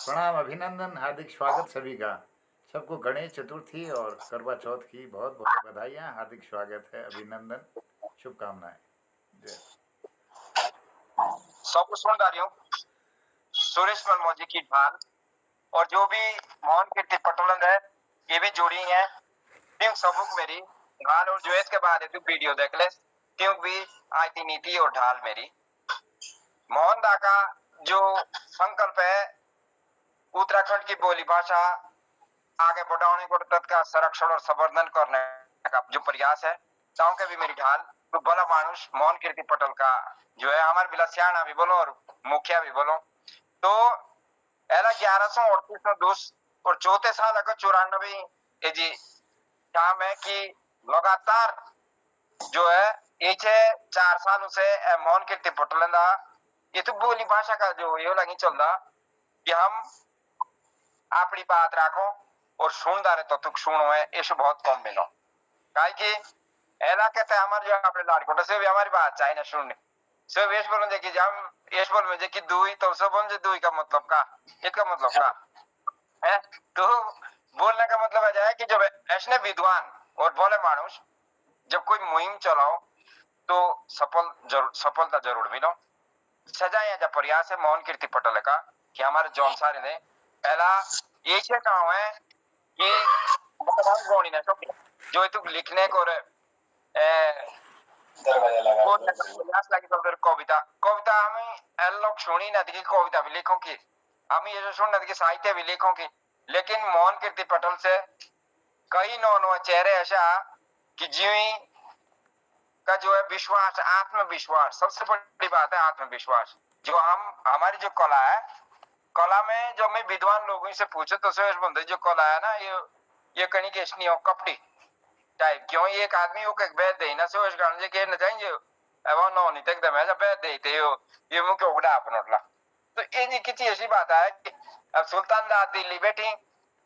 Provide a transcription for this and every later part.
प्रणाम, अभिनंदन, हार्दिक स्वागत सभी का। सबको गणेश चतुर्थी और करवा चौथ की बहुत बहुत बधाइयाँ, हार्दिक स्वागत है, अभिनंदन, शुभकामनाएं। जय। सबको सुन रही हूँ सुरेश मनमोजी की ढाल और जो भी मोहन कीर्ति पटोलन है ये भी जुड़ी है। क्यों सबक मेरी ढाल और जो इसके बाद है तू वीडियो देख ले क्यों भी आई थी नीति और ढाल मेरी मोहन दा का जो संकल्प है उत्तराखंड की बोली भाषा आगे बढ़ाने को तत्का संरक्षण और संवर्धन करने का जो प्रयास है चाहूँ के भी मेरी ढाल तो भला मानुष मोहन कीर्ति पटेल का जो है हमारे बिलासियाना भी बोलो और मुखिया भी बोलो तो एला 1138 में दोष और चौथे साल अगर 94 जी काम है कि लगातार जो है ये 4 सालों से मोहन कीर्ति पटेल दा ये तो बोली भाषा का जो ये लगी चल रहा कि हम अपनी बात रखो और सुनदा रहे तो तुक सुनो है ऐसे बहुत कम मिलो काहे कि एला कहते हमारे जो अपने लाड़कोटा से भी हमारी बात चाहिए ना सुनने सब वेश बोलो जे कि जब येश बोल में जे कि दुई तो सब बोल जे दुई का मतलब का इसका मतलब का है तो बोलने का मतलब है कि जब ऐसे विद्वान और भोले मानुष जब कोई मुहिम चलाओ तो सफलता जरूर मिलो सजाया जब प्रयास है मोहन कीर्ति पटेल का कि हमारे जौन सारे ने पहला ये काम है कि गोणी ने जो तू लिखने को प्रयास लगी तो फिर कविता कविता हमें लोग सुनी ना थी कविता भी लिखों की हम ये सुनना थी कि साहित्य भी लिखों की लेकिन मोहन कीर्ति पटेल से कई नौ चेहरे ऐसा कि जीवी का जो है विश्वास आत्मविश्वास सबसे बड़ी बात है आत्मविश्वास जो हम हमारी जो कला है कला में जो मैं विद्वान लोगों से पूछे तो सोच बोलते जो कला है ना ये कहीं के इसनी हो कपटी टाइप क्यों एक आदमी वो बैठ दे ना सोच गाने के न चाहिए अब नो नहीं तक दम ऐसा बैठ देते ये मुझे उगड़ा अपनोटला तो ये जी किसी ऐसी बात है कि अब सुल्तान दाद दिल्ली बैठी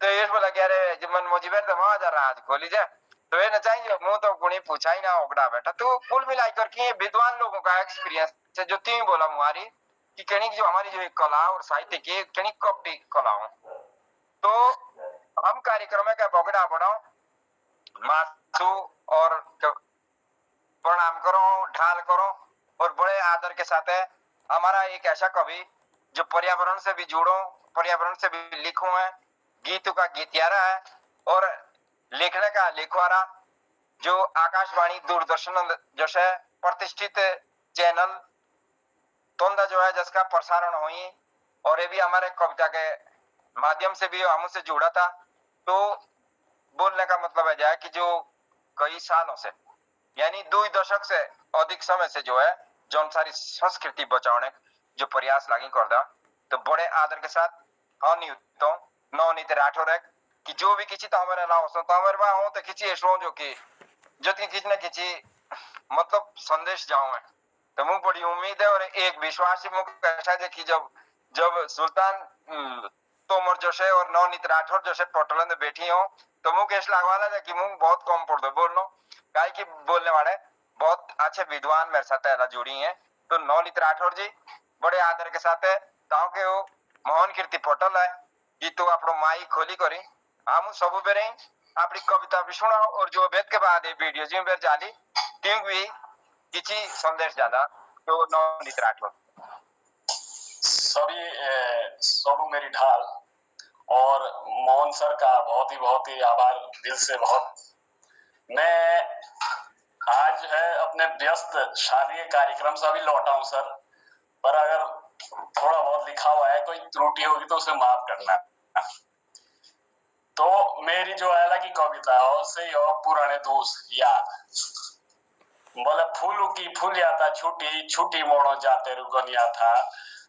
तो ये बोला कह रहे जमन मोजी बैठ दमा जा राज खोली जाए तो ये न चाहिए मुंह तो गुणी पूछा ही ना उगड़ा बैठा तो कुल मिलाकर के विद्वान लोगों का एक्सपीरियंस से जो तीन बोला मुहारी कि कहीं जो हमारी जो कला और साहित्य की कहीं कपटी कलाओं तो हम कार्यक्रम का बगड़ा बढ़ाओ मासू और प्रणाम करो ढाल करो और बड़े आदर के साथ है हमारा एक ऐसा कवि जो पर्यावरण से भी जुड़ो पर्यावरण से भी लिखो है गीतों का गीतियारा है और लिखने का लिखवारा जो आकाशवाणी दूरदर्शन जैसे प्रतिष्ठित चैनल तोंदा जो है जिसका प्रसारण हुई और ये भी हमारे कविता के माध्यम से भी हमसे जुड़ा था तो बोलने का मतलब है जाए कि जो कई सालों से यानी 2 दशक से अधिक समय से जो है जौन सारी संस्कृति बचाने जो प्रयास लागी कर दा तो बड़े आदर के साथ हाँ नहीं तो नवनीत राठौर है कि जो भी किसी तो हमारे अलावा तो हमारे वहां हो तो किसी ऐसा जो कि जो किसी न किसी मतलब संदेश जाऊं है तो मुझे बड़ी उम्मीद है और एक विश्वास ही मुझे ऐसा है कि जब जब सुल्तान तोमर जोशे और नवनीत राठौर जोशे पटोलन बैठी हो तो मुझे ऐसा लगवाला है कि मुझे बहुत कम पड़ दो बोल लो काहे कि बोलने वाले बहुत अच्छे विद्वान मेरे साथ जुड़ी हैं तो नवनीत राठौर जी बड़े आदर के साथ है ताऊ के वो मोहन कीर्ति पटेल है कि तू अपनो माई खोली करी हम सब बेरे अपनी कविता भी सुनाओ और जो वेद के बाद वीडियो जी बेर जाली क्यों भी किसी संदेश ज्यादा तो नवनीत राठौर सभी सब मेरी ढाल और मोहन सर का बहुत ही आभार दिल से बहुत मैं आज है अपने व्यस्त शारीरिक कार्यक्रम से अभी लौटा हूं सर पर अगर थोड़ा बहुत लिखा हुआ है कोई त्रुटि होगी तो उसे माफ करना तो मेरी जो आला की कविता है उससे पुराने दोस्त याद बोले फूलू की फूल आता छुटी छुटी मोड़ो जाते रुगनिया था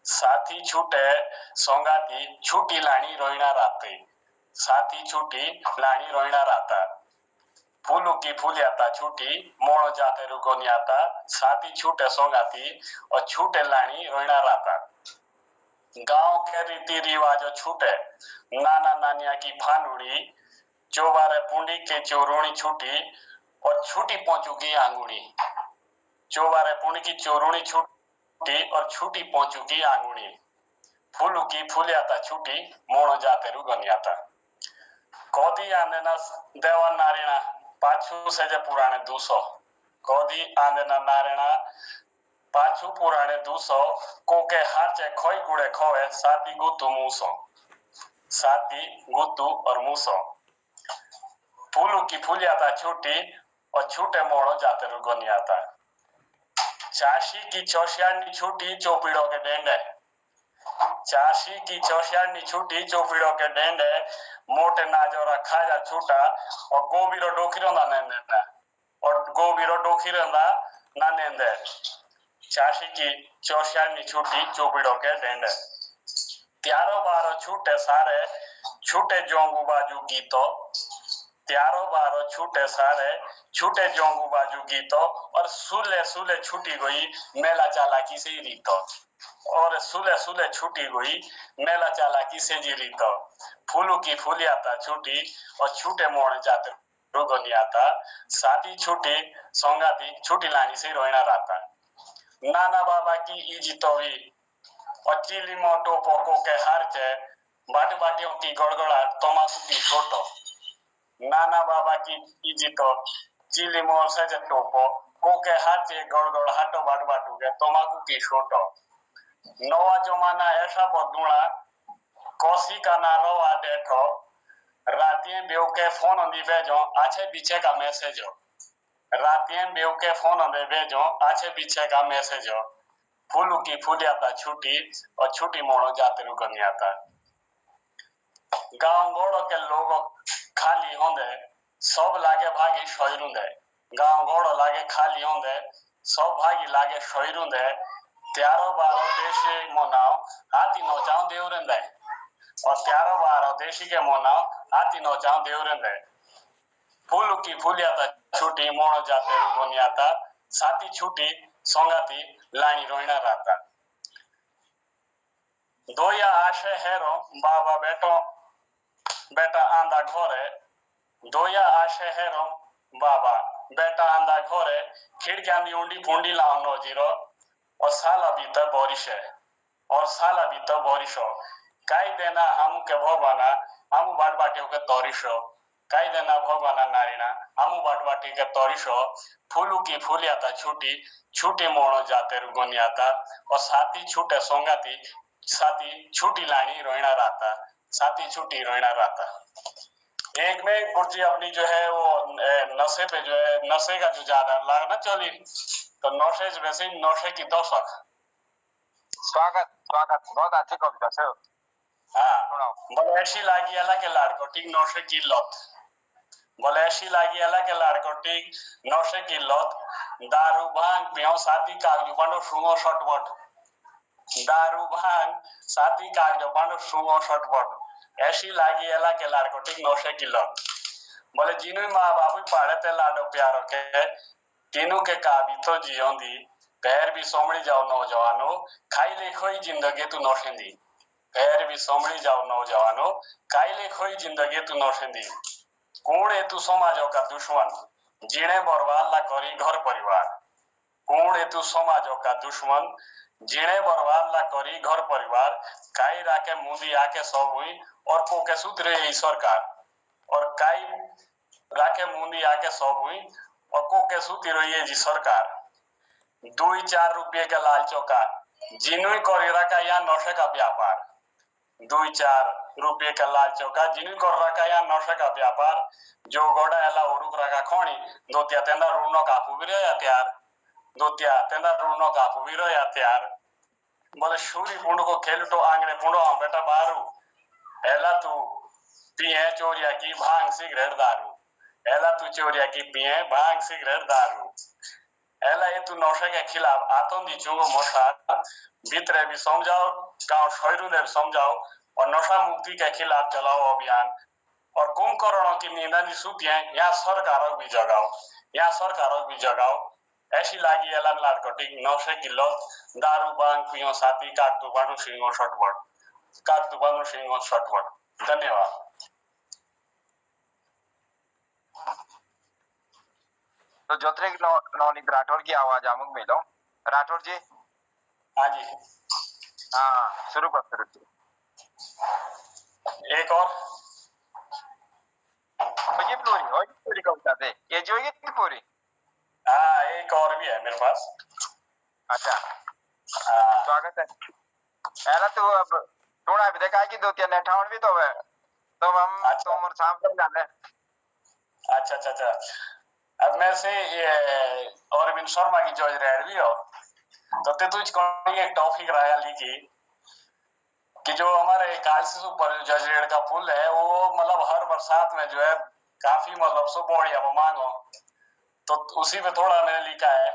साथी छूटे सोंगाती छुटी लाणी रोइना राते साथी छुटी लाणी रोइना राता फूलू की फूल आता छुटी मोड़ो जाते रुगनिया था साथी छूटे सोंगाती और छूटे लाणी रोइना राता गांव के रीति रिवाज छूटे नाना नानिया की फानुड़ी चौबारे पुंडी के चोरुणी छूटी और छूटी पहुंचू की आंगुड़ी चौबारे पुंडी की चोरुणी छूटी और छूटी पहुंचू की आंगुड़ी फुलुकी फुलियाता छुटी मोणो जातेरु गनियाता कोदी आंदेना देवा नारिणा पाछू से जे पुराणे दूसो कोदी आंदेना नारिणा पाछू पुराणे दूसो कोके हाचे खोई गुड़े खोए साती गुतु मूसो साती गुतु और मूसो फुलुकी फुलियाता छुटी और छूटे मोणो जातेरु गनियाता चाशी की चौशियानी छुटी चोपड़ों के डेंडे चाशी की चौशियानी छुटी चोपड़ों के डेंडे मोटे नाजोरा खाजा छूटा और गोबीरो डोखिरो ना नेंदे और गोबीरो डोखिरो ना नेंदे चाशी की चौशियानी छुटी चोपड़ों के डेंडे त्यारो बारो छूटे सारे छूटे जोंगू बाजू गीतो त्यारो बारो छूटे सारे छूटे जोंगू बाजू गीतो और सुले सुले छूटी गई मेला चालाकी से ही रीतो और सुले सुले छूटी गई मेला चालाकी से जी रीतो फूलू की फूलियाता छूटी और छूटे मोड़ जाते रोगनियाता साथी छूटी संगाती छूटी लानी से रोइना राता नाना बाबा की इजितोवी और चिली मोटो पोको के हारचे बाट बाटियों की गड़गड़ा तमाकू की छोटो नाना बाबा की इजितो चिली मोर से जे टोपो कोके हाथे गड़गड़ हाटो बाट बाटू के तमाकू की छोटो नवा जमाना ऐसा बदुड़ा कोसी का ना रवा डेठो रातियां बेव के फोन दी भेजो आछे पीछे का मैसेज हो रातियां बेव के फोन दे भेजो आछे पीछे का मैसेज हो फूलू की फूलियाता छुटी और छुटी मोड़ो जाते रु गनियाता गांव गोड़ो के लोग खाली होंदे सब लागे भागी शोयरुंदे गांव गोड़ो लागे खाली होंदे सब भागी लागे शोयरुंदे त्यारो बारो देशी मोनाओ हाथी नोचाओ देवरेंदे और त्यारो बारो देशी के मोनाओ हाथी नोचाओ देवरेंदे फूलू की फूलियाता छुटी मोड़ो जाते रु गनियाता साथी छुटी संगाती लाणी रोइना राता दोया आशे हेरो बाबा बेटा आंदा घोरे दोया आशे हेरो बाबा बेटा आंदा घोरे खिड़कियां दी उंडी फुंडी लाओ नो जीरो और साला भीतर बोरिशे और साला भीतर बोरिशो काई देना हम के भगवाना हम बाट बाटियों के तोरिशो काई देना भगवाना नारिना हम बाट बाटी के तोरिशो फूलू की फूलियाता छुटी छुटी मोड़ो जाते रुगनियाता और साथी छूटे सोंगाती साथी छुटी लानी रोइना राता साथी छुटी रोइना राता एक में गुरुजी अपनी जो है वो नशे पे जो है नशे का जो ज्यादा लागना चली तो नशे वैसे ही नशे की दशक स्वागत स्वागत बहुत अच्छी कविता से हाँ बोले ऐसी लागी अला के लाड़को ठीक नशे की लत बोले ऐसी लागी अला के लाड़को ठीक नशे की लत दारू भांग पियो साथी कागजू पांडो सुंगो शटपट दारू भांग साथी कागजो पांडो सुंगो शटपट ऐसी लागी एला के लाड़को ठीक नशे की लत बोले जिनु माँ बापू पाड़े ते लाडो प्यारो के तीनों के काबी तो जियो दी पैर भी सोमड़ी जाओ नौजवानो खाई ले खोई जिंदगी तू नौशेंदी पैर भी सोमड़ी जाओ नौजवानो खाई ले खोई जिंदगी तू नौशेंदी कौन है तू समाजों का दुश्मन जिने बर्बाद ला करी घर परिवार कौन है तू समाजों का दुश्मन जिने बर्बाद ला करी घर परिवार काई राके मुंदी आके सब हुई और कोके सूत्र यही सरकार और काई राके मुंदी आके सब हुई और कोके सूत्र ये जी सरकार 2-4 रुपये के लालचों का जिन्हों को रखा या नशे का व्यापार 2-4 रुपये के लालचों का जिन्हों को रखा या नशे का व्यापार जो गोड़ा एला उरुक रखा खोनी दो त्या तेंदा रूनो कापू भी रहा त्यार दो त्या तेंदा रूनो कापू भी रहा त्यार बोले शूरी पुंड को खेल तो आंगने पुंडो बेटा बारू एला तू पिए चोरिया की भांग सिगरेट दारू एला तू चोरिया की पिए भांग सिगरेट दारू एला ये तू नशे के खिलाफ आतंदी चुंगो मोशाद भीतरे भी समझाओ गांव शहरों ने समझाओ और नशा मुक्ति के खिलाफ चलाओ अभियान और कुंभकर्णों की नींदा निसूतियां यहाँ सरकारों भी जगाओ यहाँ सरकारों भी जगाओ ऐसी लागी एलन लाडकोटिक नशे की लत दारू बांग पियो साथी काकतु बानु सिंहो शटवट धन्यवाद तो ज्योतिरिक नवनीत राठौर की आवाज आमुक मिलो राठौर जी हाँ जी हाँ शुरू कर। एक और हो ये पूरी कविता थे, ये जो ये पूरी। हाँ एक और भी है मेरे पास। अच्छा हाँ स्वागत है। पहला तो अब थोड़ा भी देखा कि 2-3 भी तो है, तो हम अच्छा तो उम्र सामने जाने। अच्छा अच्छा अच्छा। अब मैं से ये अरविंद शर्मा की जॉर्ज रेड भी हो तो ते तुझ को एक टॉपिक रहा लिखी कि जो हमारे कालसी ऊपर जॉर्ज रेड का पुल है वो मतलब हर बरसात में जो है काफी मतलब सो बढ़िया वो मांगो तो उसी पे थोड़ा मैंने लिखा है।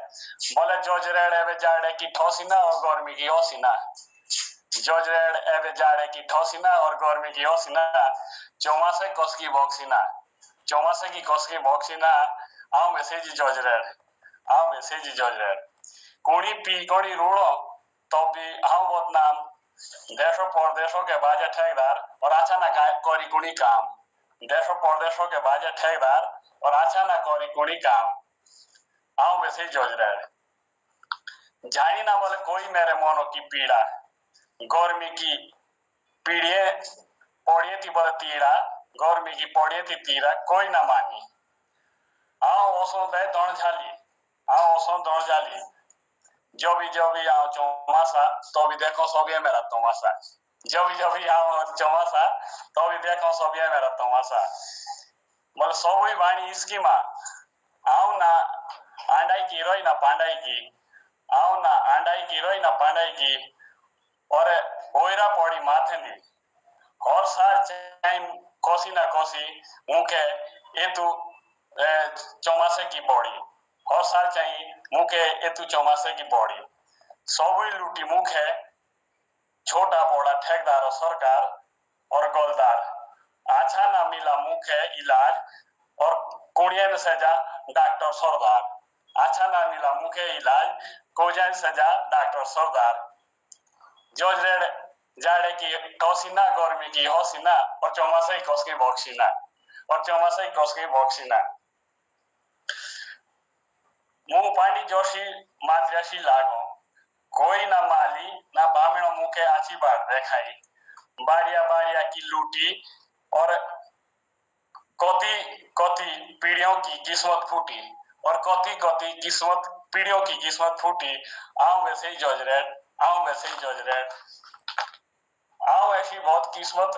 बोले जॉर्ज रेड एवे जाड़े की ठोसिना और गर्मी की ओसिना। जॉर्ज रेड एवे जाड़े की ठोसिना और गर्मी की ओसिना। चौमासे कसकी बॉक्सिना। चौमासे की कसकी बॉक्सिना। आओ मैसेज जॉर्ज रेड। आओ मैसेज जॉर्ज रेड। कोड़ी पी कोड़ी रूड़ो तो भी आओ बहुत नाम। देशों परदेशों के बाजे ठेकेदार और अचानक करी कुणी काम। देशों परदेशों के बाजे ठेकेदार और अचानक करी कुणी काम। आओ मैसेज जॉर्ज रेड। जानी ना बोले कोई मेरे मोनो की पीड़ा। गर्मी की पीड़िए पौड़िए थी बोले तीड़ा। गर्मी की पौड़िए थी तीड़ा कोई ना मानी। आओ ओसो दे दौड़ झाली। आओ ओसो दौड़ झाली। जो भी आओ चौमासा तो भी देखो सो भी मेरा तमाशा। जो भी आओ चौमासा तो भी देखो सो भी मेरा तमाशा। बोले सो भी वाणी इसकी माँ। आओ ना आंडाई की रोई ना पांडाई की। आओ ना आंडाई की रोई ना पांडाई की और ओइरा पौड़ी माथे दी। और साल चाहे कोसी ना कोसी मुखे ये तू चौमासे की बॉडी। और साल चाहिए मुखे ये तू चौमासे की बॉडी। सौवी लूटी मुखे छोटा बड़ा ठेकेदार और सरकार और गोलदार। अच्छा ना मिला मुखे इलाज और कुड़िया में सजा डॉक्टर सरदार। अच्छा ना मिला मुखे इलाज कोजा में सजा डॉक्टर सरदार। जॉर्ज रेड जाड़े की कौसिना गर्मी की हौसिना और चौमासे की कौस की बॉक्सिना और चौमासे की कौस की बॉक्सिना। मुंह पानी जोशी मात्र्याशी लागो कोई ना माली ना बामिणो मुखे आची बात देखाई। बारिया बारिया की लूटी और कोती कोती पीढ़ियों की किस्मत फूटी और कोती कोती किस्मत पीढ़ियों की किस्मत फूटी। आओ वैसे ही जॉर्ज रेड। आओ वैसे ही जॉर्ज रेड। आओ ऐसी बहुत किस्मत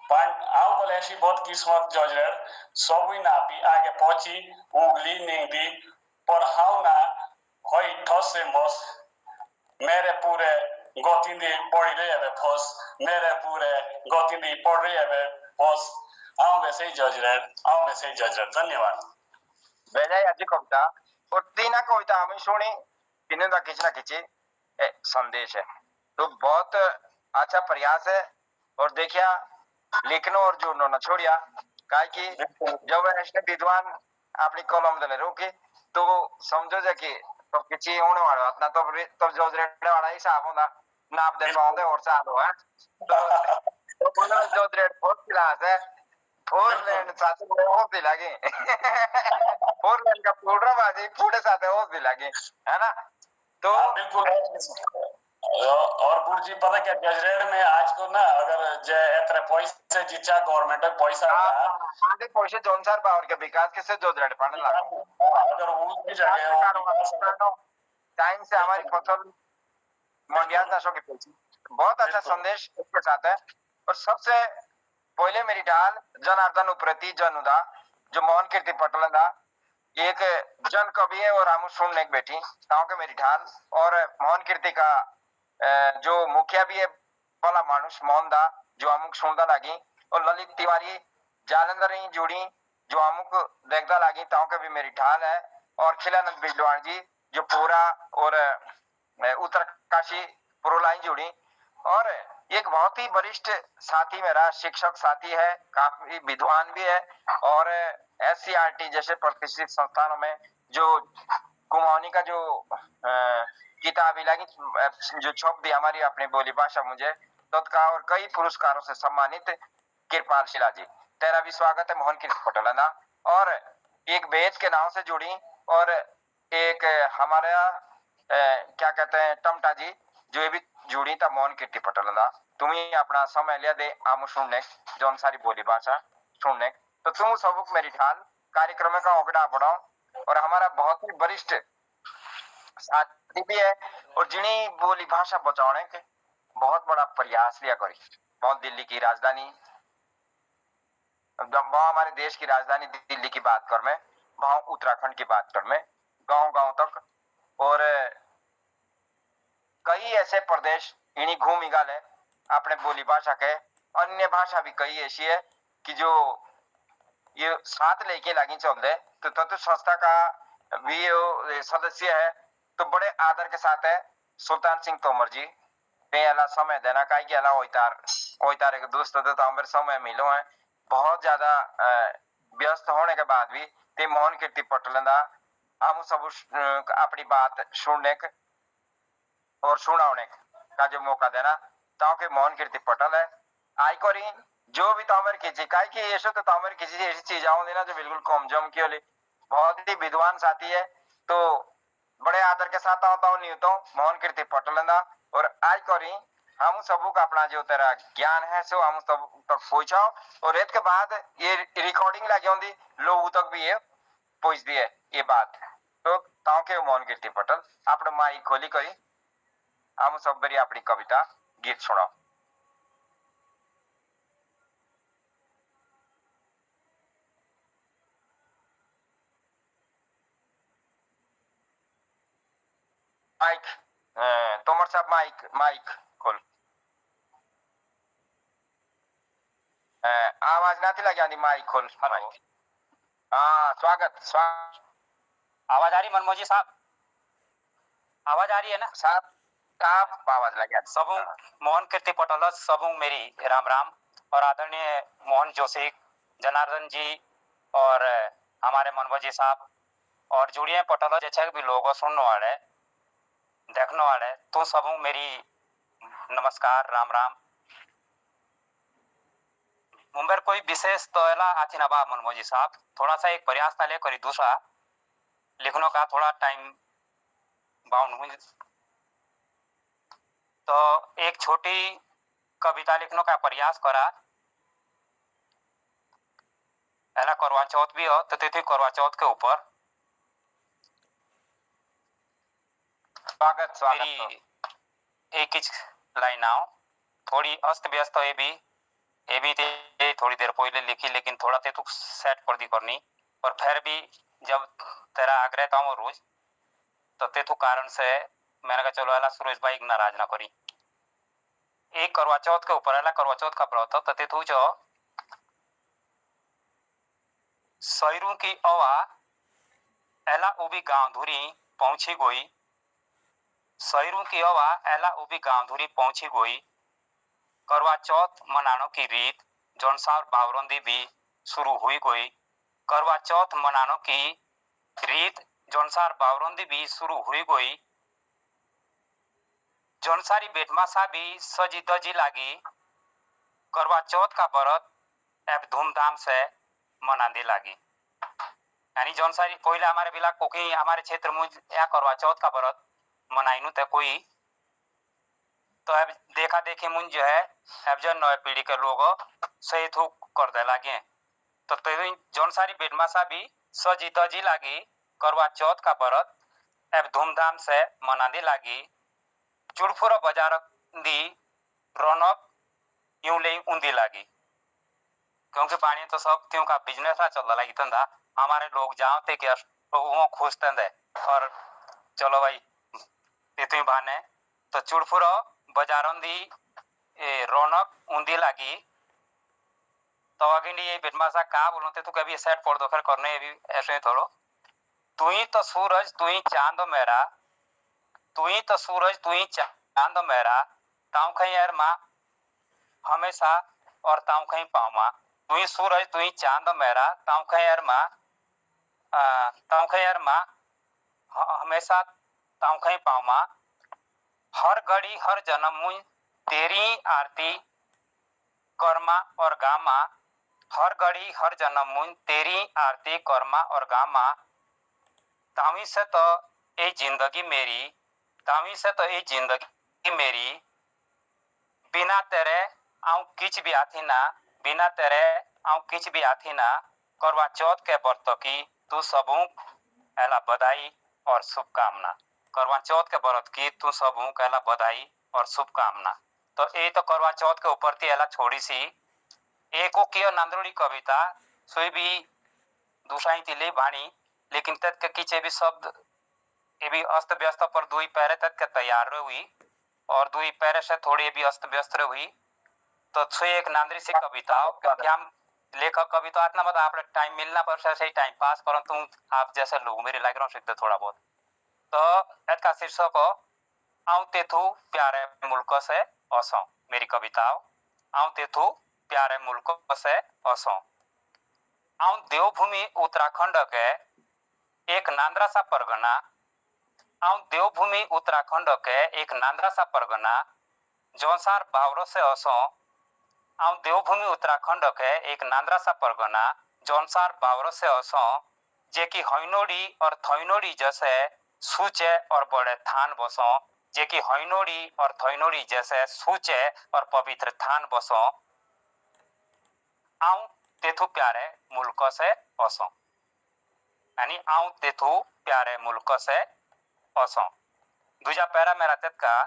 आओ बोले ऐसी बहुत किस्मत जॉर्ज रेड सबी नापी आगे पहुंची उगली नींदी पर हाउ ना होई ठोस से मोस। मेरे पूरे गोतिंदी पड़ रही है फौस। मेरे पूरे गोतिंदी पड़ रही है फौस। आओ वैसे ही जॉर्ज रेड। आओ वैसे ही जॉर्ज रेड। धन्यवाद। भेजा आजी कविता और तीना कविता हमें सुनी तीनों का खींचना खींची संदेश है, तो बहुत अच्छा प्रयास है। और देखिया लिखनो और जोड़नो ना छोड़िया काहे कि जब ऐसे विद्वान अपनी कलम दले रोके तो समझो जे कि तो किसी होने वाला अपना तो जो रेड वाला हिसाब होना नाप दे पाओगे और साल हो है तो बोला जो रेड फर्स्ट क्लास है। फोर लैंड साथ में हो भी लगे फोर लैंड का पूरा बाजी पूरे साथ हो भी लगे है ना। तो बिल्कुल और गुरुजी पता क्या जजरेड में आज को ना अगर जे एतरे पैसे जिचा गवर्नमेंट पैसा आधे पैसे जोनसार पावर के विकास के से जो रेड पाने लगा अगर वो की जगह टाइम से हमारी फसल मंडियाज नशों के पीछे बहुत अच्छा संदेश इसके साथ है। और सबसे पहले मेरी ढाल जनार्दन उप्रति जनुदा जो मोहन कीर्ति पटल दा एक जन कवि है और हम सुनने एक बैठी ताऊ के मेरी ढाल और मोहन कीर्ति का जो मुखिया भी है भला मानुष मोहन दा जो अमुक सुनदा लगी और ललित तिवारी जालंधर ही जुड़ी जो अमुक देखदा लगी ताऊ के भी मेरी ढाल है। और खिलानंद बिजलवाड़ जी जो पूरा और उत्तरकाशी पुरोलाई जुड़ी और एक बहुत ही वरिष्ठ साथी मेरा शिक्षक साथी है काफी विद्वान भी है और SCRT जैसे प्रतिष्ठित संस्थानों में जो कुमाऊनी का जो किताबी लगी जो छप दी हमारी अपनी बोली भाषा मुझे तत्काल और कई पुरस्कारों से सम्मानित कृपाल शिला जी तेरा भी स्वागत है मोहन कीर्ति पटेल ना। और एक वेद के नाम से जुड़ी और एक हमारा क्या कहते हैं टमटा जी जो ये भी जुड़ी ता मौन कीर्ती पटल दा तुम्ही अपना समय लिया दे आम सुनने जौन सारी बोली भाषा सुनने तो तुम सबक मेरी ढाल कार्यक्रम का ओगड़ा बढ़ाओ और हमारा बहुत ही वरिष्ठ साथी भी है और जिन्हीं बोली भाषा बचाने के बहुत बड़ा प्रयास लिया करी बहुत दिल्ली की राजधानी वहां हमारे देश की राजधानी दिल्ली की बात कर मैं वहां उत्तराखंड की बात कर मैं गांव गांव तक और कई ऐसे प्रदेश इन्हीं घूम गए अपने बोली भाषा के अन्य भाषा भी कई ऐसी है कि जो ये साथ लेके लगी चल रहे तो तत्व संस्था का भी ये सदस्य है तो बड़े आदर के साथ है सुल्तान सिंह तोमर जी पे समय देना काई के अलावा ओइतार एक दोस्त तो हमारे समय मिलो है बहुत ज्यादा व्यस्त होने के बाद भी ते मोहन कीर्ति पटलंदा हम सब अपनी बात सुनने और सुनाने का जो मौका देना ताकि मोहन कीर्ति पटल है आई करी जो भी तामर की काई की ऐसे तो तामर किसी ऐसी चीज आओ देना जो बिल्कुल कम जम की होली बहुत ही विद्वान साथी है तो बड़े आदर के साथ आता हूँ नहीं तो मोहन कीर्ति पटलंदा और आई करी हम सबू का अपना जो तेरा ज्ञान है सो हम सब तक पहुंचाओ और इसके बाद ये रिकॉर्डिंग लगी होंगी लोगों तक भी ये पहुंच दी है ये बात तो ताकि मोहन कीर्ति पटल अपने माई खोली करी हम सब बड़ी अपनी कविता गीत सुनाओ माइक तोमर साहब माइक माइक खोल आवाज ना थी लगी माइक खोल माइक हाँ स्वागत आवाज आ रही मनमोजी साहब आवाज आ रही है ना साहब साहब आवाज लगे सबू मोहन कीर्ति पटल सबू मेरी राम राम और आदरणीय मोहन जोशी जनार्दन जी और हमारे मनमोजी साहब और जुड़िए पटल जैसे भी लोग सुनने वाले देखने वाले तो सबू मेरी नमस्कार राम राम मुंबई कोई विशेष तो आथी ना बा मनमोजी साहब थोड़ा सा एक प्रयास था लेकर दूसरा लिखने का थोड़ा टाइम बाउंड तो एक छोटी कविता लिखने का प्रयास करा पहला करवा चौथ भी हो तो तिथि करवा चौथ के ऊपर स्वागत मेरी एक ही लाइन आओ थोड़ी अस्त व्यस्त ये भी थोड़ी देर पहले लिखी लेकिन थोड़ा ते तू सेट कर दी करनी और फिर भी जब तेरा आग्रह था वो रोज तो ते तू कारण से मैंने कहा चलो अला सुरेश भाई नाराज ना करी एक करवा चौथ के ऊपर अला करवा चौथ का व्रत तो ते तू जो सैरू की अवा एला उबी गांव धुरी पहुंची गोई सैरू की अवा एला उबी गांव धुरी पहुंची गोई करवा चौथ मनानो की रीत जौनसार बावरंदी भी शुरू हुई गई करवा चौथ मनानो की रीत जौनसार बावरंदी भी शुरू हुई गई जौनसारी बेटमासा भी सजी दजी लागी करवा चौथ का व्रत अब धूमधाम से मनाने लगी यानी जौनसारी पहले हमारे बिला कोकी हमारे क्षेत्र में या करवा चौथ का व्रत मनाइनु तो कोई तो अब देखा देखी मुझ जो है अब जो नए पीढ़ी के लोग सही थूक कर दे लगे तो जौन सारी बेटमासा भी सजी तजी लागी करवा चौथ का व्रत अब धूमधाम से मनाने लगी चुड़फुरा बाजार दी रौनक यूं ले ऊंधी लगी क्योंकि पानी तो सब त्यों का बिजनेस चल लगी धंधा हमारे लोग जाओ थे क्या वो खुश थे और चलो भाई इतनी बहाने तो चुड़फुरा बाजारों दी रौनक ऊंधी लगी तो अगिन ये बेटमासा का बोलते तू कभी सेट पड़ दो करने भी ऐसे थोड़ो तू ही तो सूरज तू ही चांद मेरा तू ही तो सूरज तू ही चांद मेरा ताऊ कहीं यार माँ हमेशा और ताऊ कहीं पाऊ माँ तू ही सूरज तू ही चांद मेरा ताऊ कहीं यार माँ हमेशा ताऊ कहीं पाऊ माँ हर घड़ी हर जन्म मुझ तेरी आरती कर्मा और गामा हर घड़ी हर जन्म मुझ तेरी आरती कर्मा और गामा तावी से तो ये जिंदगी मेरी तावी से तो ये जिंदगी मेरी बिना तेरे आऊं किच भी आथी ना, बिना तेरे आऊं किच भी आथी ना। करवा चौथ के व्रत की तू सबू एला बधाई और शुभकामना। करवा चौथ के व्रत की तू सबू कहला बधाई और शुभकामना। तो ये तो करवा चौथ के ऊपर थी एला छोड़ी सी एको कियो नांदरोड़ी कविता सोई भी दूसरा तिले बाणी, लेकिन तत् के किचे भी शब्द ये भी अस्त व्यस्त पर दुई पैरे तक के तैयार हुई और दुई पैरे से थोड़ी भी अस्त व्यस्त हुई। तो छे एक नांदरी सी कविता क्योंकि हम लेखक कविता इतना मतलब आप टाइम मिलना पर सही टाइम पास परंतु आप जैसे लोग मेरे लाग रहा सकते थोड़ा बहुत। तो इसका शीर्षक आऊं तेथु प्यारे मुल्क से असो। मेरी कविताओं आऊं तेथु प्यारे मुल्क से असो। आऊं देवभूमि उत्तराखंड के एक नांदरा सा परगना। आऊं देवभूमि उत्तराखंड के एक नांदरा सा परगना जौनसार बावरो से असो। आऊं देवभूमि उत्तराखंड के एक नांदरा सा परगना जौनसार बावरो से असो, जे की हईनोड़ी और थईनोड़ी जैसे सूचे और बड़े थान बसो, जे की हईनोड़ी और थईनोड़ी जैसे सूचे और पवित्र थान बसो। आऊं तेथु प्यारे मुल्क से असो, यानी आऊं तेथु प्यारे मुल्क से असो। दूजा पैरा मेरा तेत का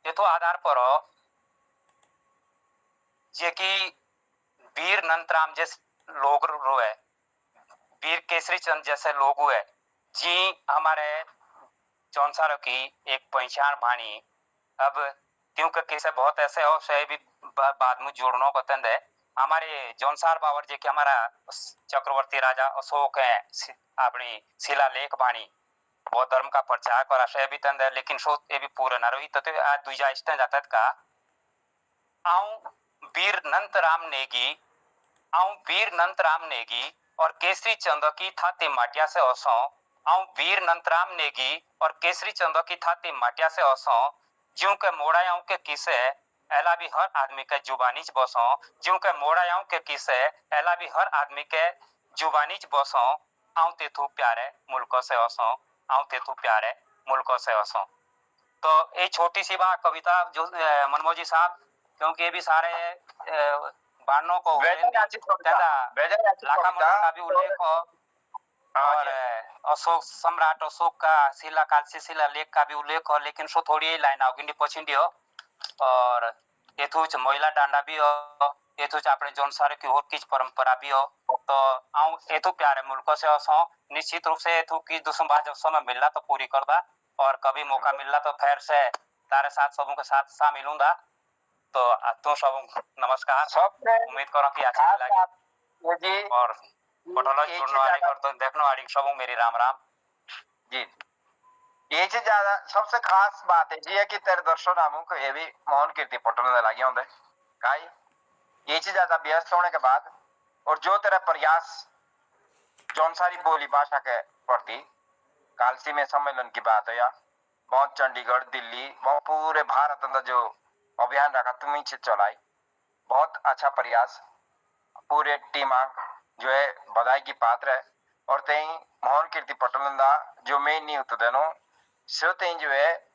ये तो आधार पर जे की वीर नंतराम जैसे लोग रोए, वीर केसरी चंद जैसे लोग हुए जी हमारे जौनसारों की एक पहचान बानी। अब क्योंकि कैसे बहुत ऐसे हो से भी बाद में जोड़नों को तंदे हमारे जौनसार बावर जे कि हमारा चक्रवर्ती राजा अशोक है अपनी शिलालेख बानी बौद्ध धर्म का प्रचार करा से भी तंदे, लेकिन सो ये भी पूरा ना रही। तो आज दूजा स्टैंड जाता का आऊं वीर नंतराम नेगी, आऊं वीर नंतराम नेगी और केसरी चंद की थाती माटिया से असो। आऊं वीर नंतराम नेगी और केसरी चंद की थाती माटिया से असो, ज्यों के मोड़ायाऊं के किसे एला भी हर आदमी के जुबानीच बसो, ज्यों के मोड़ायाऊं के किसे एला भी हर आदमी के जुबानीच बसो। आऊं तेथु प्यारे मुल्क से असो, आऊं तेथु प्यारे मुल्क से असो। तो ये छोटी सी बात कविता जो मनमोजी साहब, क्योंकि ये भी सारे बाणों को लाखा मॉडल का भी उल्लेख हो और अशोक सम्राट अशोक का शिलाकाल से शिलालेख का भी उल्लेख हो, लेकिन सो थोड़ी ही लाइन आओगी पछिंडी हो और एथुच महिला डांडा भी हो, एथुच आपने जोन सारे की और किस परंपरा भी हो। तो आऊं एथु प्यारे मुल्क से असो, निश्चित रूप से एथु की दुसम बात समय मिलना तो पूरी कर दा और कभी मौका मिलना तो फिर से तारे साथ सबों के साथ शामिल हूंदा। तो तुम सब नमस्कार, उम्मीद करो कि अच्छा लगे और पटोला जुड़ने वाले कर तो देखने वाली सबों मेरी राम राम जी। ये चीज ज्यादा सबसे खास बात है जी है कि तेरे दर्शन आमू को ये भी मोहन कीर्ति पटोले ने लगे होंगे काई ये चीज ज्यादा व्यस्त होने के बाद और जो तेरा प्रयास जौनसारी बोली भाषा के प्रति कालसी में सम्मेलन की बात है या बहुत चंडीगढ़ दिल्ली बहुत पूरे भारत अंदर जो अभियान रखा तुम्हें चलाई, बहुत अच्छा प्रयास, पूरे टीम जो है बधाई की पात्र है। और तेई मोहन कीर्ति पटोले जो मेन नहीं होता देनो सो तेई जो है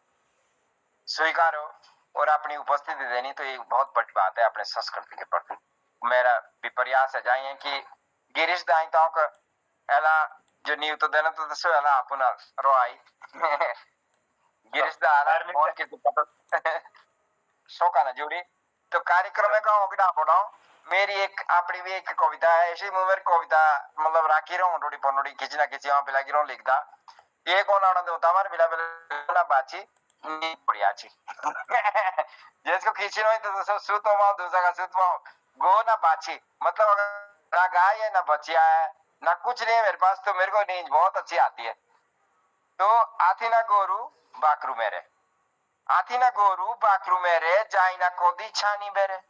स्वीकारो और अपनी उपस्थिति देनी, तो ये बहुत बड़ी बात है अपने संस्कृति के प्रति। मेरा भी प्रयास है जाइए कि गिरीश दाई तो एला जो नहीं तो देना तो सो एला अपना रोई गिरीश दा मोहन कीर्ति पटोले शोका ना जुड़ी। तो कार्यक्रम में का ओगड़ा पढ़ाओ मेरी एक अपनी भी एक कविता है ऐसी मेरी कविता मतलब राखी रहा हूँ थोड़ी पनोड़ी किसी ना किसी वहां पे लगी रहा लिखता ये कौन आनंद होता हमारे बिला बिला बाची नहीं बढ़िया छी जिसको खींची नहीं तो सूत माओ दूसरा का सूत माओ गो ना बाची मतलब अगर ना गाय है ना बचिया है ना कुछ नहीं है मेरे पास, तो मेरे को नींद बहुत अच्छी आती है। तो आथी ना गोरू बाकरू मेरे, आथी ना गोरू बाकरू मेरे जाई ना कोदी छानी बेरे,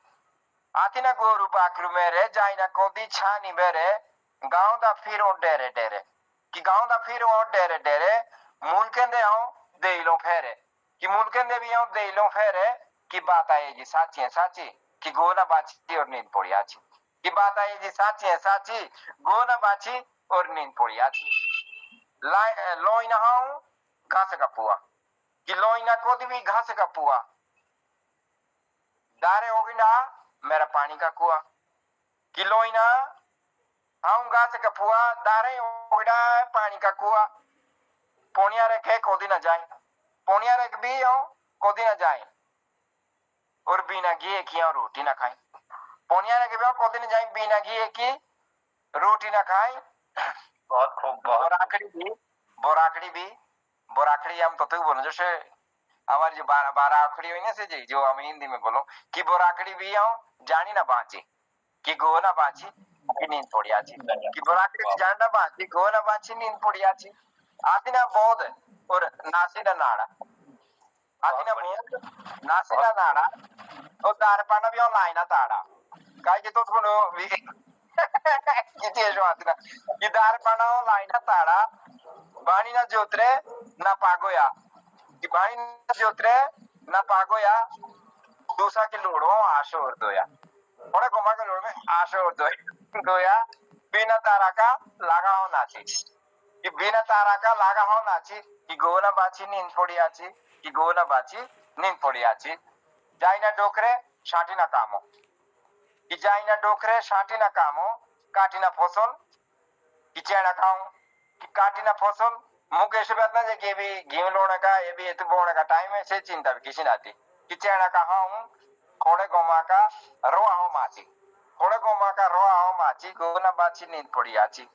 आथी ना गोरू बाकरू मेरे जाई ना कोदी छानी बेरे, गांव दा फिर ओ डेरे डेरे कि गांव दा फिर ओ डेरे डेरे मूल कहंदे आओ देइलो फेरे कि मूल कहंदे भी आओ देइलो फेरे कि बात आए जी साची है साची कि गोना बाची और नींद पड़ी आची कि बात आए जी साची है साची गोना बाची और नींद पड़ी आची लोई ना हाउ घास का पुआ कि लोई ना कोदी भी घास का पुआ दारे होगी ना मेरा पानी का कुआ किलो ना आऊंगा से कपुआ दारे होगी ना पानी का कुआ पोनिया रखे कोदी ना जाए पोनिया रख भी आऊं कोदी ना जाए और बिना घी की रोटी ना खाई पोनिया रखे भी आऊं कोदी ना जाए बिना घी की रोटी ना खाई बहुत खूब बहुत बोराखड़ी हम तो बोलो जैसे हमारी जो बारह आखड़ी हुई ना से जी जो हम हिंदी में बोलो कि बोराखड़ी भी आऊं जानी ना बाची कि गो ना बाची कि नींद पड़ी आची कि बोराखड़ी भी जान ना बाची गो ना बाची नींद पड़ी आची आती ना बोध और नासी ना नाड़ा आती ना बोध नासी ना नाड़ा और दार पाना भी ऑनलाइन ना ताड़ा काय कि तो सुनो भी किती जो आती ना कि दार पाना ऑनलाइन ना ताड़ा बाणी ना जोतरे ना पागोया कि बाणी ना जोतरे ना पागोया दूसरा के लोड़ो आशो और दोया और गोमा के लोड़ में आशो और दोया बिना तारा का लागा हो नाची कि बिना तारा का लागा हो नाची कि गोना बाची नींद पड़ी आची कि गोना बाची नींद पड़ी आची जाइना डोकरे शाटी ना कामो कि जाइना डोकरे शाटी ना कामो काटी ना फसल कि चेना खाऊं कि काटी ना फसल मुख ऐसे बात ना कि भी गेम लोने का ये भी इतने बोने का टाइम है से चिंता भी किसी ना थी कि चेना का हूं खोड़े गोमा का रोआ हो माची खोड़े गोमा का रोआ हो माची गोना बाची नींद पड़ी आची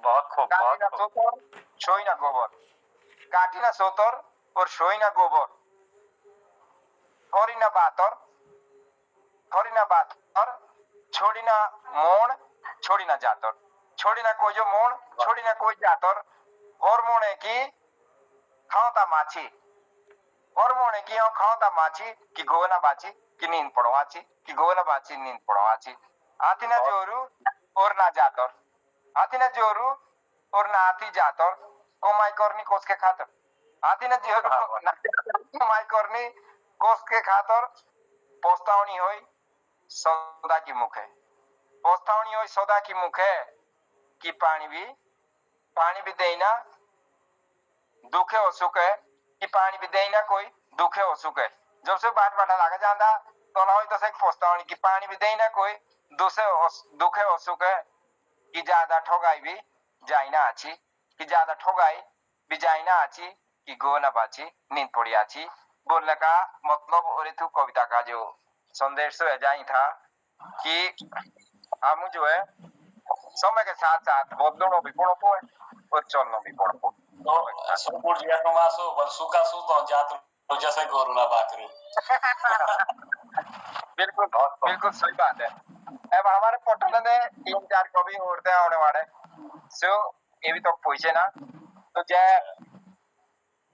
बहुत खूब काटी ना बहुत खूब सोतर छोई ना गोबर काटी ना सोतर और छोई ना गोबर थोड़ी ना बातर छोड़ी ना मोण छोड़ी ना जातर छोड़ी ना कोई जो मोण छोड़ी ना कोई जातर और मोणे की खाओता माची और मोणे की खाओता माची कि गोना बाची कि नींद पड़वाची कि गोना बाची नींद पड़वाची आती ना जोरू और ना जातर आती ना जोरू और ना आती जातर कोमाई करनी कोस के खातर आती ना जोरू ना कोमाई करनी कोस के खातर पोस्तावनी होई सौदा की मुख है पोस्तावनी होई सौदा की मुख है कि पानी भी देना दुखे हो सुख है कि पानी भी देना कोई दुखे हो सुख है जब से बाट बाटा लागा जांदा तो लाओ तो से पोस्तावनी कि पानी भी देना कोई दुखे हो सुख है कि ज्यादा ठोगाई भी जाई ना आची कि ज्यादा ठोगाई भी जाई ना आची कि गो ना बाची नींद पड़ी आची बोलने का मतलब और तू कविता का जो संदेश है जाई था कि हम जो है समय के साथ साथ बदलनो भी पड़ो है और चलनो भी पड़ो तो सुपुर जी को मासो बल सुका सु तो जात जैसे गोरुना बाकरू बिल्कुल सही बात है अब हमारे पोर्टल ने 3-4 कवि और थे आने वाले सो ये भी तो पूछे ना तो जय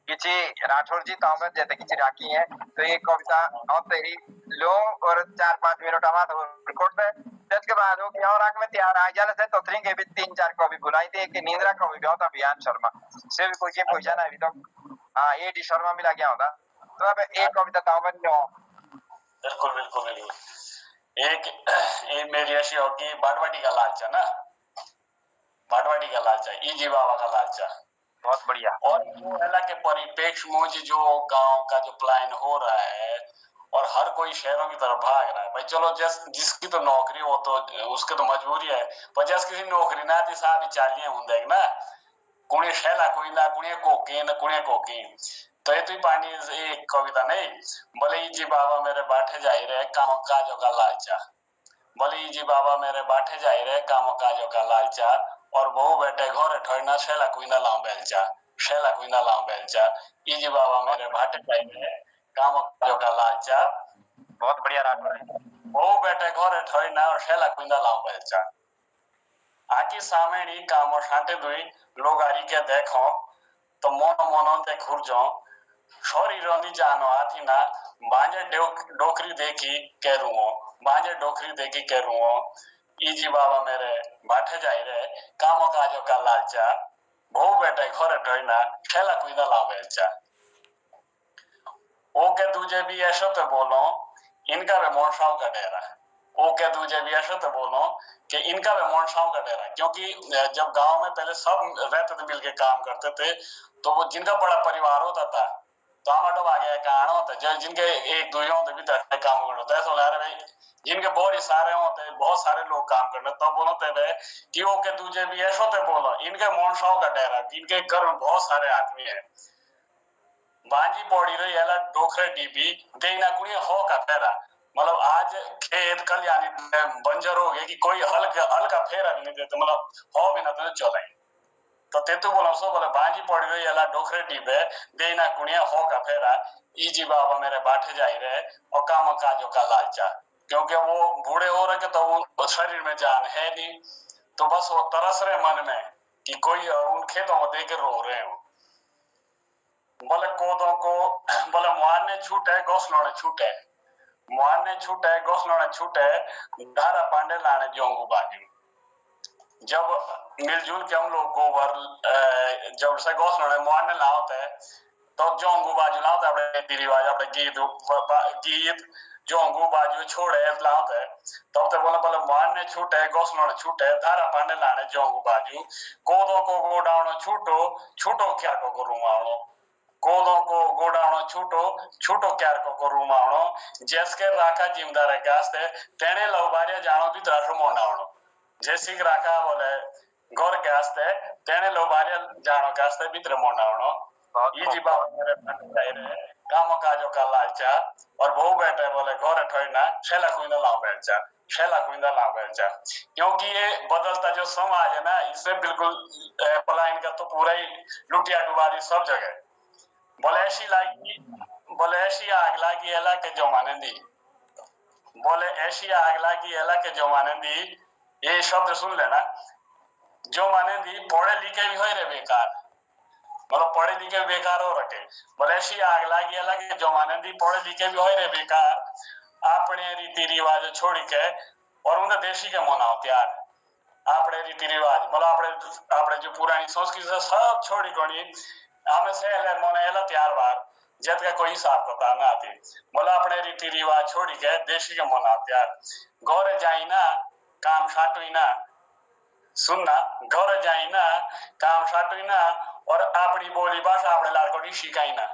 किसी राठौर जी तो हमें जैसे किसी राखी है तो ये कविता हम तेरी लो और 4-5 मिनट हमारा रिकॉर्ड पे इसके बाद वो क्या और आग में तैयार आ जाने से तो थ्री के भी 3-4 कवि बुलाई थी कि नींद्रा कवि भी होता अभियान शर्मा से भी कोई पूछा ना अभी तो हाँ ए डी शर्मा भी लग गया होता तो अब एक कविता तो हमें बिल्कुल एक मेरी ऐसी होगी बाड़वाटी का लालचा ना बाड़वाटी का लालचा इजी बाबा का लालचा बहुत बढ़िया और वो है के परिपेक्ष मुझे जो गांव का जो प्लान हो रहा है और हर कोई शहरों की तरफ भाग रहा है भाई चलो जिसकी तो नौकरी हो तो उसकी तो मजबूरी है पर जिस किसी नौकरी ना थी साहब चालियां होंगे ना कुणे शैला कोई ना कुणे कोकीन तो ये तो पानी एक कविता नहीं बोले जी बाबा मेरे बाठे जाई रहे काम काजों का लालचा बोले जी बाबा मेरे बाठे जाई रहे काम काजों का लालचा और बहु बेटे घोरे ठोड़ना शैला कोई ना लाऊं बेलचा जी बाबा मेरे बाठे जाई रहे काम काजों का लालचा बहुत बढ़िया राठौर है बहु बेटे घोरे ठोड़ना और शैला कोई ना लाऊं बेलचा आकी सामेणी कामो शांटे दुई लोगारी के देखो तो मोनो ते खुरजो छोरी रोंदी जानो आथी ना बांजे डोकरी देखी केरुओ इजी बाबा मेरे बाठे जाई रे कामो काजो का लालचा बहु बेटे घरे ठोइना खेला कुइना लावेलचा ओके दूजे भी ऐसो तो बोलो इनका वे मोरसाव का डेरा ओके दूजे भी ऐसो तो बोलो कि इनका वे मोरसाव का डेरा क्योंकि जब गांव में पहले सब रहते थे मिलके काम करते थे तो वो जिनका बड़ा परिवार होता था तो आमाटो आगे कारण होते जो जिनके एक दो होते भी तरह काम करना होता है तो यार भाई जिनके बहुत सारे होते बहुत सारे लोग काम करने तो बोलते वे कि वो के दूजे भी ऐसे होते बोलो इनके मोनसाओ का डेरा इनके घर में बहुत सारे आदमी है बांजी पौड़ी रही है डोखरे डीबी देना कुड़ी हो का फेरा मतलब आज खेत कल यानी बंजर हो गए कि कोई हल्का फेरा भी नहीं देते मतलब हो भी ना तो चले तो तेतु बोला सो बोले बांजी पौड़ी रही है डोखरे डीबे देना कुड़िया हो का फेरा इजी बाबा मेरे बाठे जा रहे और काम काजों का लालचा क्योंकि वो बूढ़े हो रहे तो वो शरीर में जान है नहीं तो बस वो तरस रहे मन में कि कोई उन खेतों को देख रो रहे हो बोले कोदों को बोले मुआने छूटे घोसलों छूटे मुआने छूटे घोसलों छूटे धारा पांडे लाने जोंगू बाजू जब मिलजुल के हम लोग गोबर जब से घोसलों मुआने लाते तो जोंगू बाजू लाते अपने रीति रिवाज अपने गीत जोंगू बाजू छोड़े लाते तब तो बोले बोले मुआने छूटे घोसलों छूटे धारा पांडे लाने जोंगू बाजू कोदों को गोडाउन छूटो छूटो क्या को रुमावनो कोदों को गोडाउन छूटो छूटो क्यार को रुमावनो जैसके राखा जिमदार गास्ते तेने लवबारिया जानो भी त्राठो मोनावनो जैसी राखा बोले गौर गास्ते तेने लवबारिया जानो गास्ते भी मोनावनो ये जी बाबा मेरे चाहिए कामों काजों का लालचा और बहु बेटे बोले घोर ठोइना शेला कुइंदा लाओ बेलचा शेला कुइंदा लाओ बेलचा क्योंकि ये बदलता जो समाज है ना इससे बिल्कुल पलायन का तो पूरा ही लुटिया डुबारी सब जगह बोले ऐसी आग लागी एला के जमाने दी बोले ऐसी आग लागी एला के जमाने दी ये शब्द सुन लेना जो माने दी पढ़े लिखे भी हो रे बेकार मतलब पढ़े लिखे बेकार हो रखे बोले ऐसी आग लागी एला के जमाने दी पढ़े लिखे भी हो रे बेकार अपने रीति रिवाज छोड़ के और उन्हें देशी के मनाओ त्यार अपने रीति रिवाज मतलब अपने जो पुरानी संस्कृति सब छोड़ी कोनी हमें से मने एला त्यार बार जत का कोई हिसाब किताब ना आती बोला अपने रीति रिवाज छोड़ी के देशी के मना त्यार गौर जाई ना काम साटुई ना सुनना गौर जाई ना काम साटुई ना और अपनी बोली भाषा अपने लाड़कोटी शिकाई ना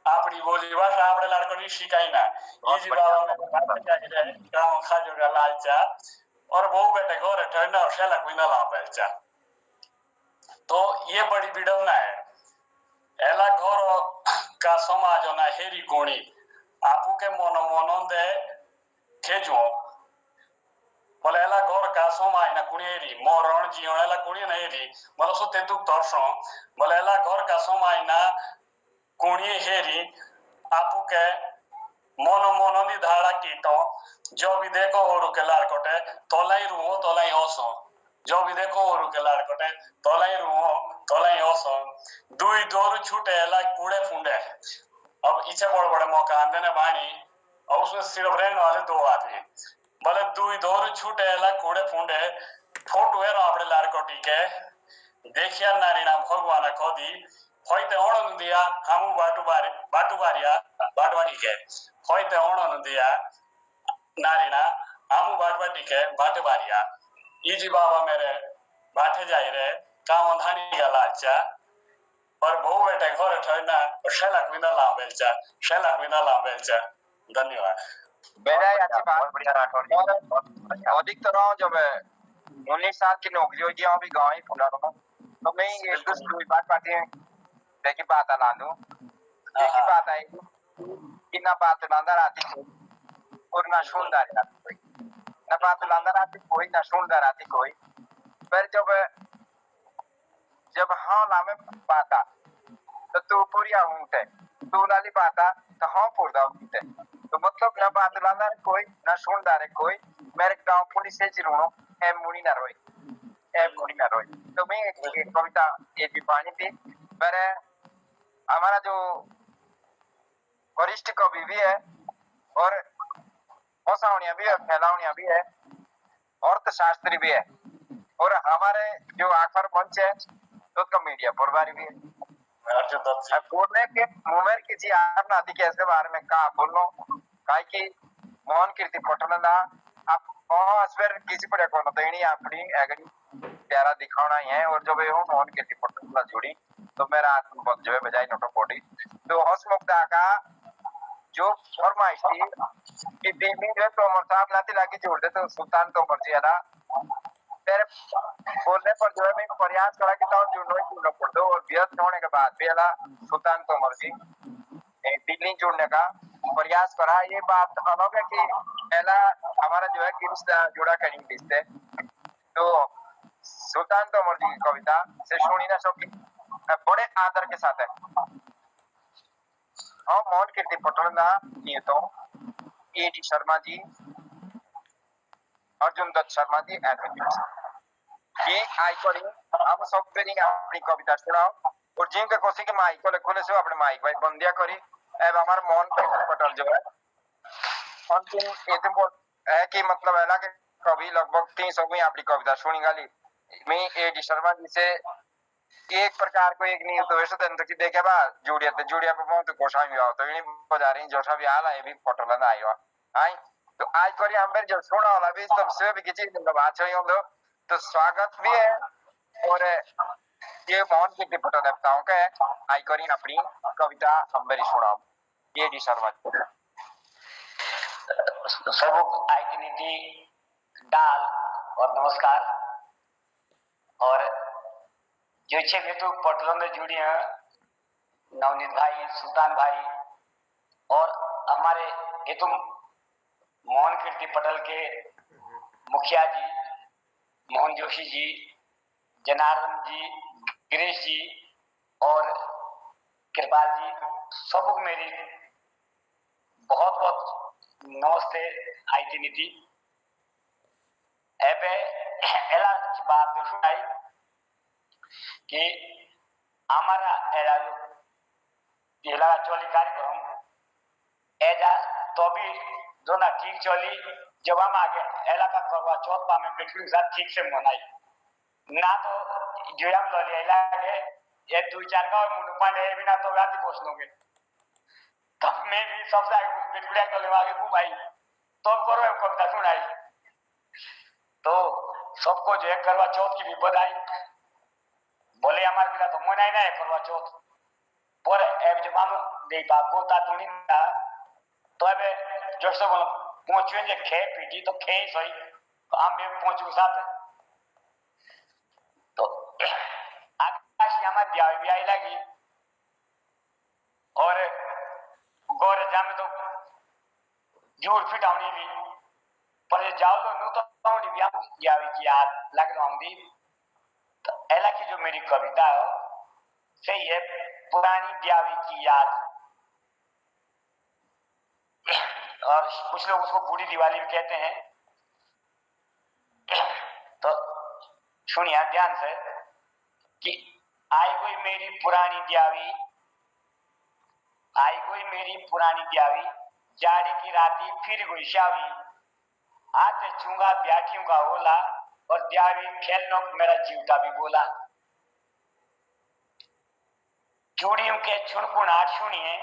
अपनी बोली भाषा अपने लाड़कोटी शिकाई ना ये जी बाबा में काम खाजो का लालचा और बहु बेटे गौर ठंडा और शेला कोई ना लाभ बेलचा तो ये बड़ी विडम्बना है एला घर का समाज ना हेरी कोणी आपू के मोनो दे खेजो बोले एला घर का समाज ना कुणी हेरी मरण जीवन एला कुणी ना हेरी बोले सो तेतु तर्सो बोले एला घर का समाज ना कुणी हेरी आपू के मोनो दी धाड़ा कीटो जो भी देखो ओरु के लारकोटे तोलाई रुओ तोलाई होसो जो भी देखो ओरु के लारकोटे तोलाई रुओ तोलाई होसो दुई दोरु छूटे ला कूड़े फूंडे अब इसे बड़े बड़े मकान देने बाणी और उसमें सिर्फ रहने वाले दो आदमी बोले दुई दोरु छूटे ला कूड़े फूंडे फोटो है अपने लारकोटी के देखिया नारीना भगवान खोदी होइते ओणन दिया हमू बाटुबारिया बाटवाड़ी के होइते ओणन दिया नारीना हमू बाटवाड़ी के बाटवारिया इजी बाबा मेरे बाटे जाई रे काम धानी का लालचा और बहु बेटे घर ठोइना शेलक विना लावेलचा धन्यवाद बेटा अच्छी बात बढ़िया राठौड़ अधिकतर जब 19 साल की नौकरी होगी अभी गांव ही पुना रहा तो मैं एक दूसरी बात पाती है देखी बात ना लूं देखी बात आई कि ना बात लांदर आती और ना सुनदार आती कोई ना बात लांदर आती कोई ना सुनदार आती कोई पर जब हाँ नामे बाता तो तू पूरी आऊंटे तू नाली बाता तो हाँ पूरा आऊंटे तो मतलब ना बात लांदर कोई ना सुनदार कोई मेरे गांव पुलिस से जिरोनो ए मुनी ना रोई तो मैं एक कविता ये भी पानी थी पर हमारा जो वरिष्ठ कवि भी है और हौसावनिया भी है फैलावनिया भी है अर्थशास्त्री भी है और हमारे जो आखिर मंच है तो उसका मीडिया प्रभारी भी है बोलने के मुमेर किसी आप नाती के ऐसे बारे में कहा बोलो काहे कि मोहन कीर्ति पटल ना आप असर किसी पर कौन तो इन्हीं अपनी अगली प्यारा दिखाना ही है और जब ये मोहन कीर्ति पटल जुड़ी तो मेरा हाथ बल जो है बजाय नोटो बॉडी। तो हसमुखदा का जो फरमाइश थी कि दिल्ली जो तोमर साहब नाती लागी जोड़ दे तो सुल्तान तोमर जी है ना तेरे बोलने पर जो है मैं प्रयास करा कि ताऊ जुड़ना पड़ दो और व्यस्त होने के बाद भी अला सुल्तान तोमर जी दिल्ली जोड़ने का प्रयास करा। ये बात अलग है कि पहला हमारा जो है कि रिश्ता जुड़ा कहीं रिश्ते तो सुल्तान तोमर जी की कविता से सुनी ना सकी बड़े आदर के साथ है। हाँ मोहन कीर्ति पटल ना ये तो A.D. शर्मा जी, अर्जुन दत्त शर्मा जी एडवोकेट की आई करी हम सब बेरी अपनी कविता सुनाओ और जिनके कोसी के माइक को खोले से अपने माइक भाई बंदिया करी अब हमारे मोहन कीर्ति पटल जो है अंतिम इतने बोल है कि मतलब है ना कि कवि लगभग 300 में अपनी कविता सुनी गाली मैं A.D. शर्मा जी से एक प्रकार को एक नहीं तो वैसे तो कि देखे बा जुड़िया पे बहुत कोशा भी आओ तो इन्हीं बजा रही जोशा भी आला ये भी पटल ना आयो आई तो आज करी हम मेरे जो सुना वाला भी सब से भी किसी दिन बात चाहिए हम लोग तो स्वागत भी है और ये मोहन कीर्ति पटल देवताओं का है आई करी अपनी कविता हम मेरी सुना A.D. शर्मा सबको आइडेंटिटी डाल और नमस्कार और जो छे हेतु पटलों में जुड़ी हैं नवनीत भाई सुल्तान भाई और हमारे हेतु मोहन कीर्ति पटल के मुखिया जी मोहन जोशी जी जनार्दन जी गिरीश जी और कृपाल जी सबको मेरी बहुत बहुत नमस्ते आई नीति एबे एला की बात सुनाई कि हमारा एला एला चोली कार्यक्रम एजा तो भी जो ना ठीक चली जब हम आगे एला का करवा चौथ पा में बेटू के साथ ठीक से मनाई ना तो जो हम लो एला के ये 2-4 गांव मुंडपा ले बिना तो राती पहुंच लोगे तब मैं भी सबसे आगे बेटुड़िया को लेवा के भाई तो करो कविता सुनाई तो सबको जो है करवा चौथ की भी बधाई बोले हमारे बिना तो मनाई ना है करवा चौथ पर अब जब हम देता गोता दुनिया तो अब जो सब पहुंचे जे खे पीटी तो खे ही सही तो हम भी पहुंचू साथ तो आकाश हमारी ब्याह भी आई लगी और गौर जामे तो जूर फिटावनी भी पर जाओ लो नू तो आउंडी भी हम ब्याह की याद लग रहा हूं तो एला की जो मेरी कविता है सही है पुरानी ब्याह की याद और कुछ लोग उसको बूढ़ी दिवाली भी कहते हैं तो सुनिए ध्यान से कि आई गई मेरी पुरानी ब्यावी आई गई मेरी पुरानी ब्यावी जाड़े की राती फिर गई शावी आते चूंगा ब्याटियों का होला और ब्यावी खेलनो मेरा जीवता भी बोला चूड़ियों के छुड़पुनाट सुनिए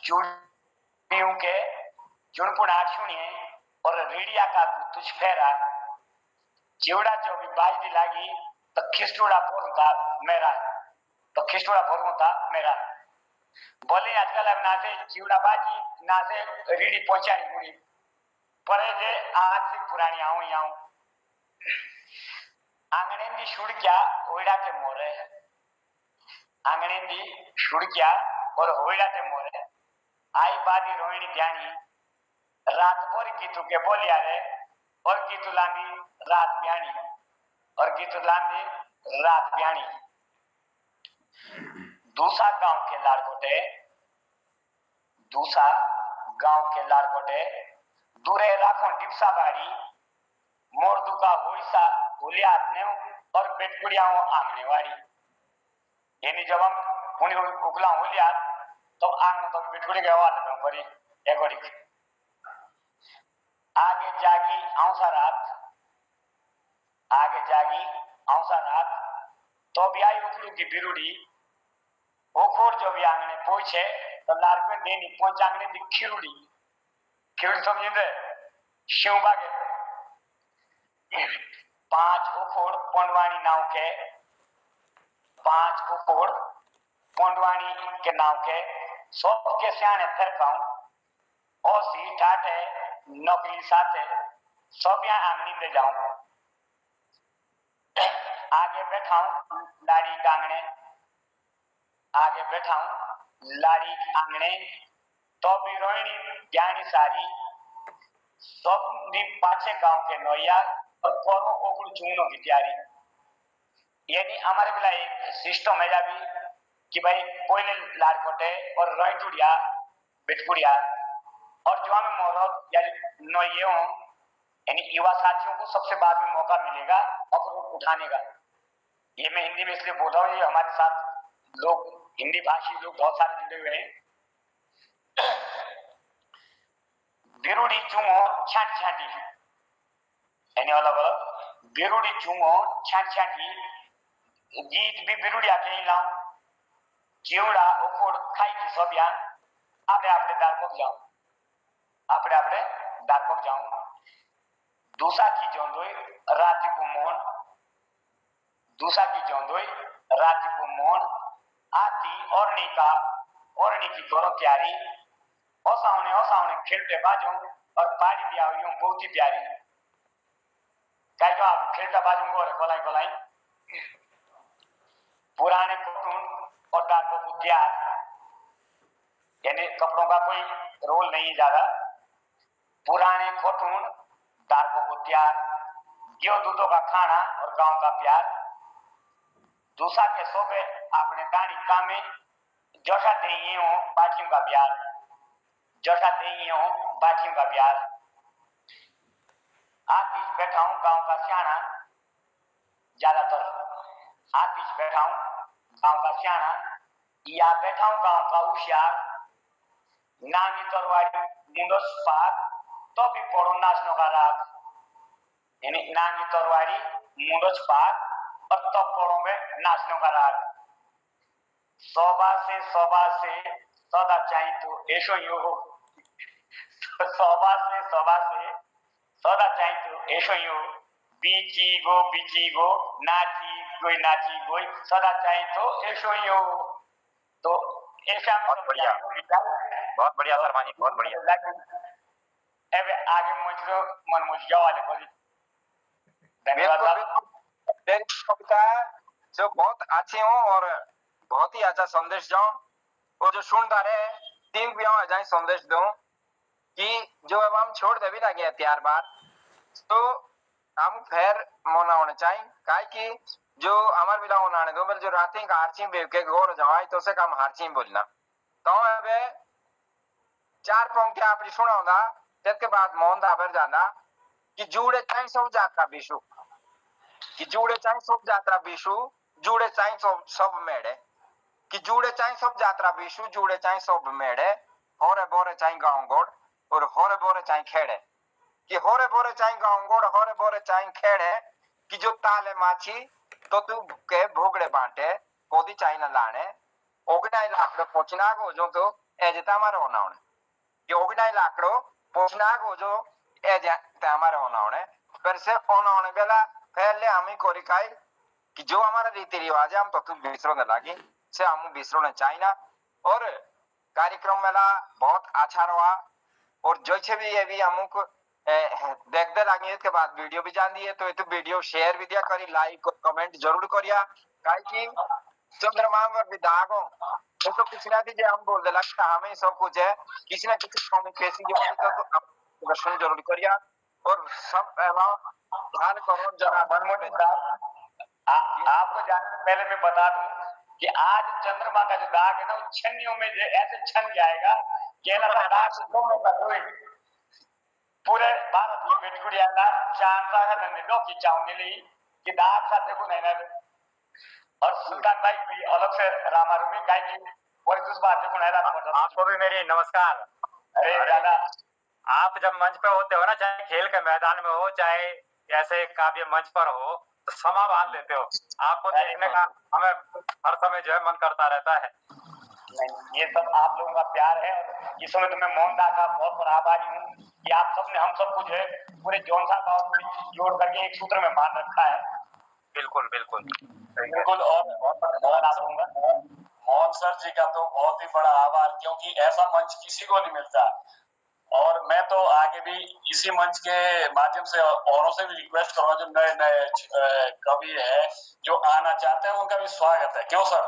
चूड़ियों के चुड़पुनाट सुनिए और रेडिया का तुझ फेरा चिवड़ा जो भी बाजदी लागी तो खिस्टूड़ा बोल था मेरा तो खिस्टूड़ा बोल था मेरा बोले आजकल अब ना से चिवड़ा बाजी ना से रीडी पहुंचानी पूरी परे जे आज से पुरानी आऊं आंगने दी छुड़ क्या ओइड़ा के मोरे आंगने दी छुड़ क्या और ओइड़ा के मोरे आई बादी रोहिणी ध्यानी रात भर गीतू के बोलिया रे और गीतू लांदी रात ब्याणी और गीतू लांदी रात ब्याणी दूसरा गांव के लारकोटे दूसरा गांव के लारकोटे दूरे राखों डिप्सा बाड़ी मोरदू का होइसा हुलियात ने और बेटकुड़ियाओं आंगने वाड़ी यानी जब हम उन्हें उगला हुलियात तो आंगने तो बेटकुड़ी के हवाले में पड़ी एगोड़ी आगे जागी औसा रात आगे जागी औसा रात तो भी आई उखड़ू की बिरुड़ी ओखोर जो भी आंगने पहुंचे तो लारको देनी पहुंच आंगने दी खिरुड़ी खिरुड़ी समझे रे शिव बागे 5 ओखोर पंडवानी नाव के 5 उकोड़ कोंडवाणी के नाव के सब के सियाने थरकाऊं और सी ठाटे नौकरी साथे सब यहाँ आंगनी में जाऊं। आगे बैठा हूं लाड़ी कांगने, आगे बैठा हूं लाड़ी आंगने, तो भी रोहिणी ज्ञानी सारी सब दी पाछे गांव के नोया और कोरो ओगुड़ चूनो की तैयारी। यानी हमारे बिला एक सिस्टम है जाबी कि भाई कोयले लाड़ कोटे और रोहिटुड़िया बिटकुड़िया और जो हमें मोहरत या नोये हो यानी युवा साथियों को सबसे बाद में मौका मिलेगा अखरोट उठाने का। ये मैं हिंदी में इसलिए बोल रहा हूँ, ये हमारे साथ लोग हिंदी भाषी लोग बहुत सारे जुड़े हुए हैं। बिरुड़ी चूंगो छाट छाटी यानी अलग अलग बिरुड़ी चूंगो छाट छाटी गीत भी बिरुड़िया के ही लाऊं चिवड़ा उकोड़ खाई की सब यहाँ आपने आपने दारकोक जाऊं, आपने आपने दारकोक जाऊं। दूसरा की जोंदोई राती को मोन, दूसरा की जोंदोई राती को मोन आती औरनी की करो प्यारी और सामने खेलते बाजू और पाड़ी ब्यावियों बहुत ही प्यारी। क्या जो आप खेलता बाजू को कोलाई कोलाई पुराने कॉटून और डार्को को तैयार यानी कपड़ों का कोई रोल नहीं ज्यादा। पुराने कॉटून डार्को को तैयार घी दूधों का खाना और गांव का प्यार। दूसरा के सोबे अपने दानी कामे जैसा देही हो बाटियों का प्यार, जैसा देही हो बाटियों का प्यार। आप बीच बैठा हूं गांव का सियाना, ज्यादातर आप बीच बैठा हूं गांव का सियाना या बैठा हूं गांव का होशियार। नामी तरवाड़ी मुंडस पाक तो भी पड़ो नाचनो का राग यानी नामी तरवाड़ी मुंडस पाक और तब पड़ों में नाचने का राग। सौबा से सौदा चाहिए तो ऐशो यो हो, सौबा से सौदा चाहिए तो ऐशो यो बीची गो नाची गोई सौदा चाहिए तो ऐशो यो। तो ऐसा बहुत बढ़िया सरमानी, बहुत बढ़िया। अब आगे मुझे मन मुझे वाले को धन्यवाद। कविता जो बहुत अच्छी हो और बहुत ही अच्छा संदेश जाओ और जो सुनता रहे टीम भी आओ जाए संदेश दो कि जो अब हम छोड़ दे भी ना गया त्यार बार तो हम फिर मोना होने चाहिए काहे कि जो हमारे बिला होना ने दो बल जो राती का हारची बेव के गोर जवाई तो से काम हारची बोलना तो अब 4 पंक्तियां आपने सुना होगा त्यसके बाद मोहन दाबर जाना कि जुड़े चाहिए सब जात्रा विशु कि जुड़े चाहिए सब जात्रा विशु जुड़े चाहिए सब मेड़े कि जुड़े चाहिए सब जात्रा विशु जुड़े चाहिए सब मेड़े होरे बोरे चाहिए गांव गोड़ और होरे बोरे चाहिए खेड़े कि होरे बोरे चाहिए गांव गोड़ होरे बोरे चाहिए खेड़े कि जो ताले माछी तो तू के भोगड़े बांटे कोदी चाहिए न लाने ओगनाई लाकड़ो पोचना को जो तो एजता मारे होना होने कि ओगनाई लाकड़ो पोचना को जो एजता हमारे होना होने पर से होना होने बेला पहले हम ही कोरिकाई कि जो हमारा रीति रिवाज है हम तो तुम बिसरो न लागे से हम बिसरो न चाहिए और कार्यक्रम मेला बहुत अच्छा रहा और जैसे भी ये भी हमको देखते लगे इसके बाद वीडियो भी जान दिए तो ये तो वीडियो शेयर भी दिया करी लाइक और कमेंट जरूर करिया काहे कि चंद्रमा पर भी दाग हो तो कुछ ना दीजिए हम बोल दे लगता हमें सब कुछ है किसी ना किसी कम्युनिकेशन जो तो प्रश्न जरूर करिया और सब ध्यान करो जनार्दन में आपको जानने से पहले मैं बता दूं कि आज चंद्रमा का जो दाग है ना वो छन्नियों में ऐसे छन जाएगा केला का दाग दोनों का कोई पूरे भारत में बेटकुड़िया ना चांदा है नन्हे दो की चावने ली कि दाग सा देखो नहीं ना और सुल्तान भाई भी अलग से रामारुमी गाय की और दूसरी बात देखो नहीं रहा आपको भी मेरी नमस्कार। अरे दादा आप जब मंच पे होते हो ना चाहे खेल के मैदान में हो चाहे ऐसे काव्य मंच पर हो तो समा बांध लेते हो। आपको देखने का हमें हर समय जो है मन करता रहता है। नहीं ये सब आप लोगों का प्यार है और इस समय तो मैं मोहन दा का बहुत बड़ा आभारी हूँ कि आप सबने हम सबको जो है पूरे जौनसा का जोड़ करके एक सूत्र में बांध रखा है। बिल्कुल बिल्कुल बिल्कुल। और मोहन सर जी का तो बहुत ही बड़ा आभार, क्योंकि ऐसा मंच किसी को नहीं मिलता। और मैं तो आगे भी इसी मंच के माध्यम से औरों से भी रिक्वेस्ट करूंगा, जो नए नए कवि है जो आना चाहते हैं, उनका भी स्वागत है। क्यों सर?